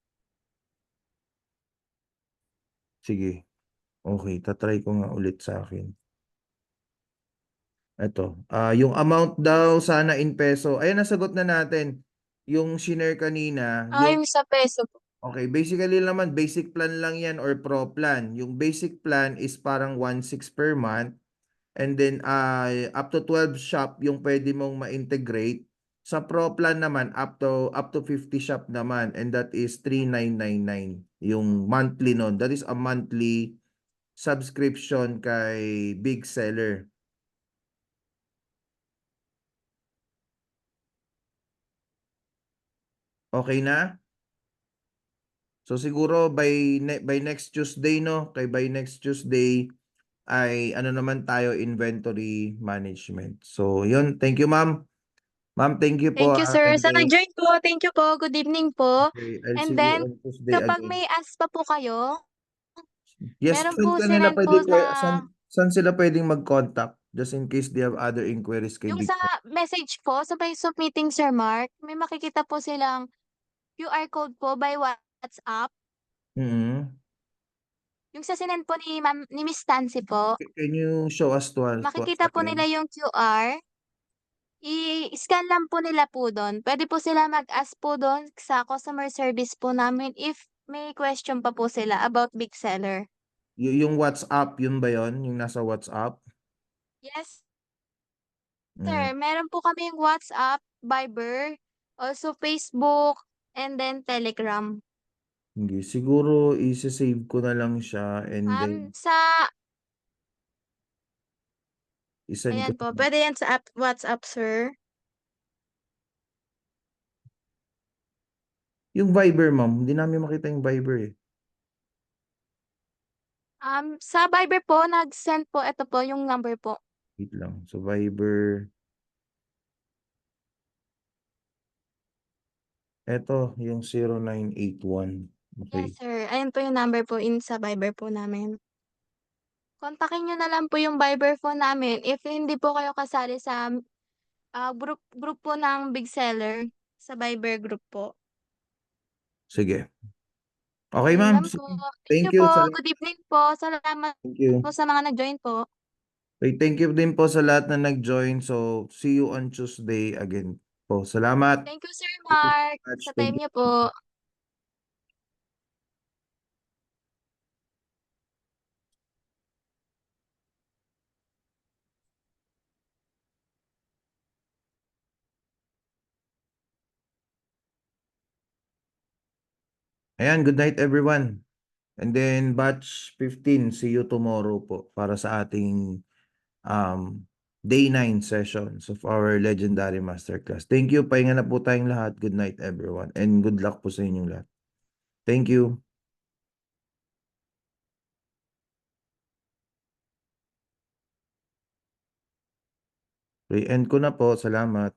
sige. Okay, tatry ko nga ulit sa akin. Ito, yung amount daw sana in peso. Ayan, nasagot na natin. Yung shinare kanina, yung Yung sa peso po. okay, basically naman basic plan lang 'yan or pro plan. Yung basic plan is parang 1,600 per month and then up to 12 shop yung pwede mong ma-integrate. Sa pro plan naman up to 50 shop naman and that is 3,999 yung monthly nun. That is a monthly subscription kay Big Seller. Okay na? So siguro by next Tuesday, no? By next Tuesday ay ano naman tayo, inventory management. So yun, thank you ma'am. Ma'am, thank you po, Thank you, sir, and sa then nag-join po. Thank you po. Good evening po. okay, I'll see And you then, on Tuesday kapag again. may ask pa po kayo, Yes, meron saan po kanila sinend puwede po sa saan sila puwedeng mag-contact just in case they have other inquiries kay yung Big sa Sir? message po, sa may submitting Sir Mark, may makikita po silang QR code po by WhatsApp. Mm. Yung sa sinend po ni Miss Tansy po, Can you show us to us makikita po nila again? yung QR, i-scan lang po nila po dun. Puwede po sila mag-ask po dun sa customer service po namin if may question pa po sila about big seller. Yung WhatsApp, yun ba yun, yung nasa WhatsApp? Yes, Hmm, sir, meron po kaming WhatsApp, Viber, also Facebook, and then Telegram. sige, siguro ise-save ko na lang siya and then Sa i-send ko ayan po, na lang. puwede yan sa WhatsApp, sir. Yung Viber ma'am, hindi namin makita yung Viber, eh. Sa Viber po nag-send po, eto po yung number po. Wait lang. So Viber, eto yung 0981. Yes, Okay, sir. Ayan po yung number po sa Viber po namin. Kontakin niyo na lang po yung Viber po namin if hindi po kayo kasali sa, group group po ng big seller, sa Viber group po. sige. Okay Ayun ma'am, lang po. sige. Thank Thank you you, po. Good evening po. Salamat thank po you. sa mga nag-join po. Okay, thank you din po sa lahat na nag-join. So, see you on Tuesday again po. Salamat. Thank you, Sir Thank you so Mark, much. sa Thank time niyo you. po. Ayan, good night everyone. And then batch 15, see you tomorrow po para sa ating day 9 sessions of our legendary masterclass. Thank you. Pahinga na po tayong lahat. Good night everyone. And good luck po sa inyong lahat. Thank you. Re-end ko na po. Salamat.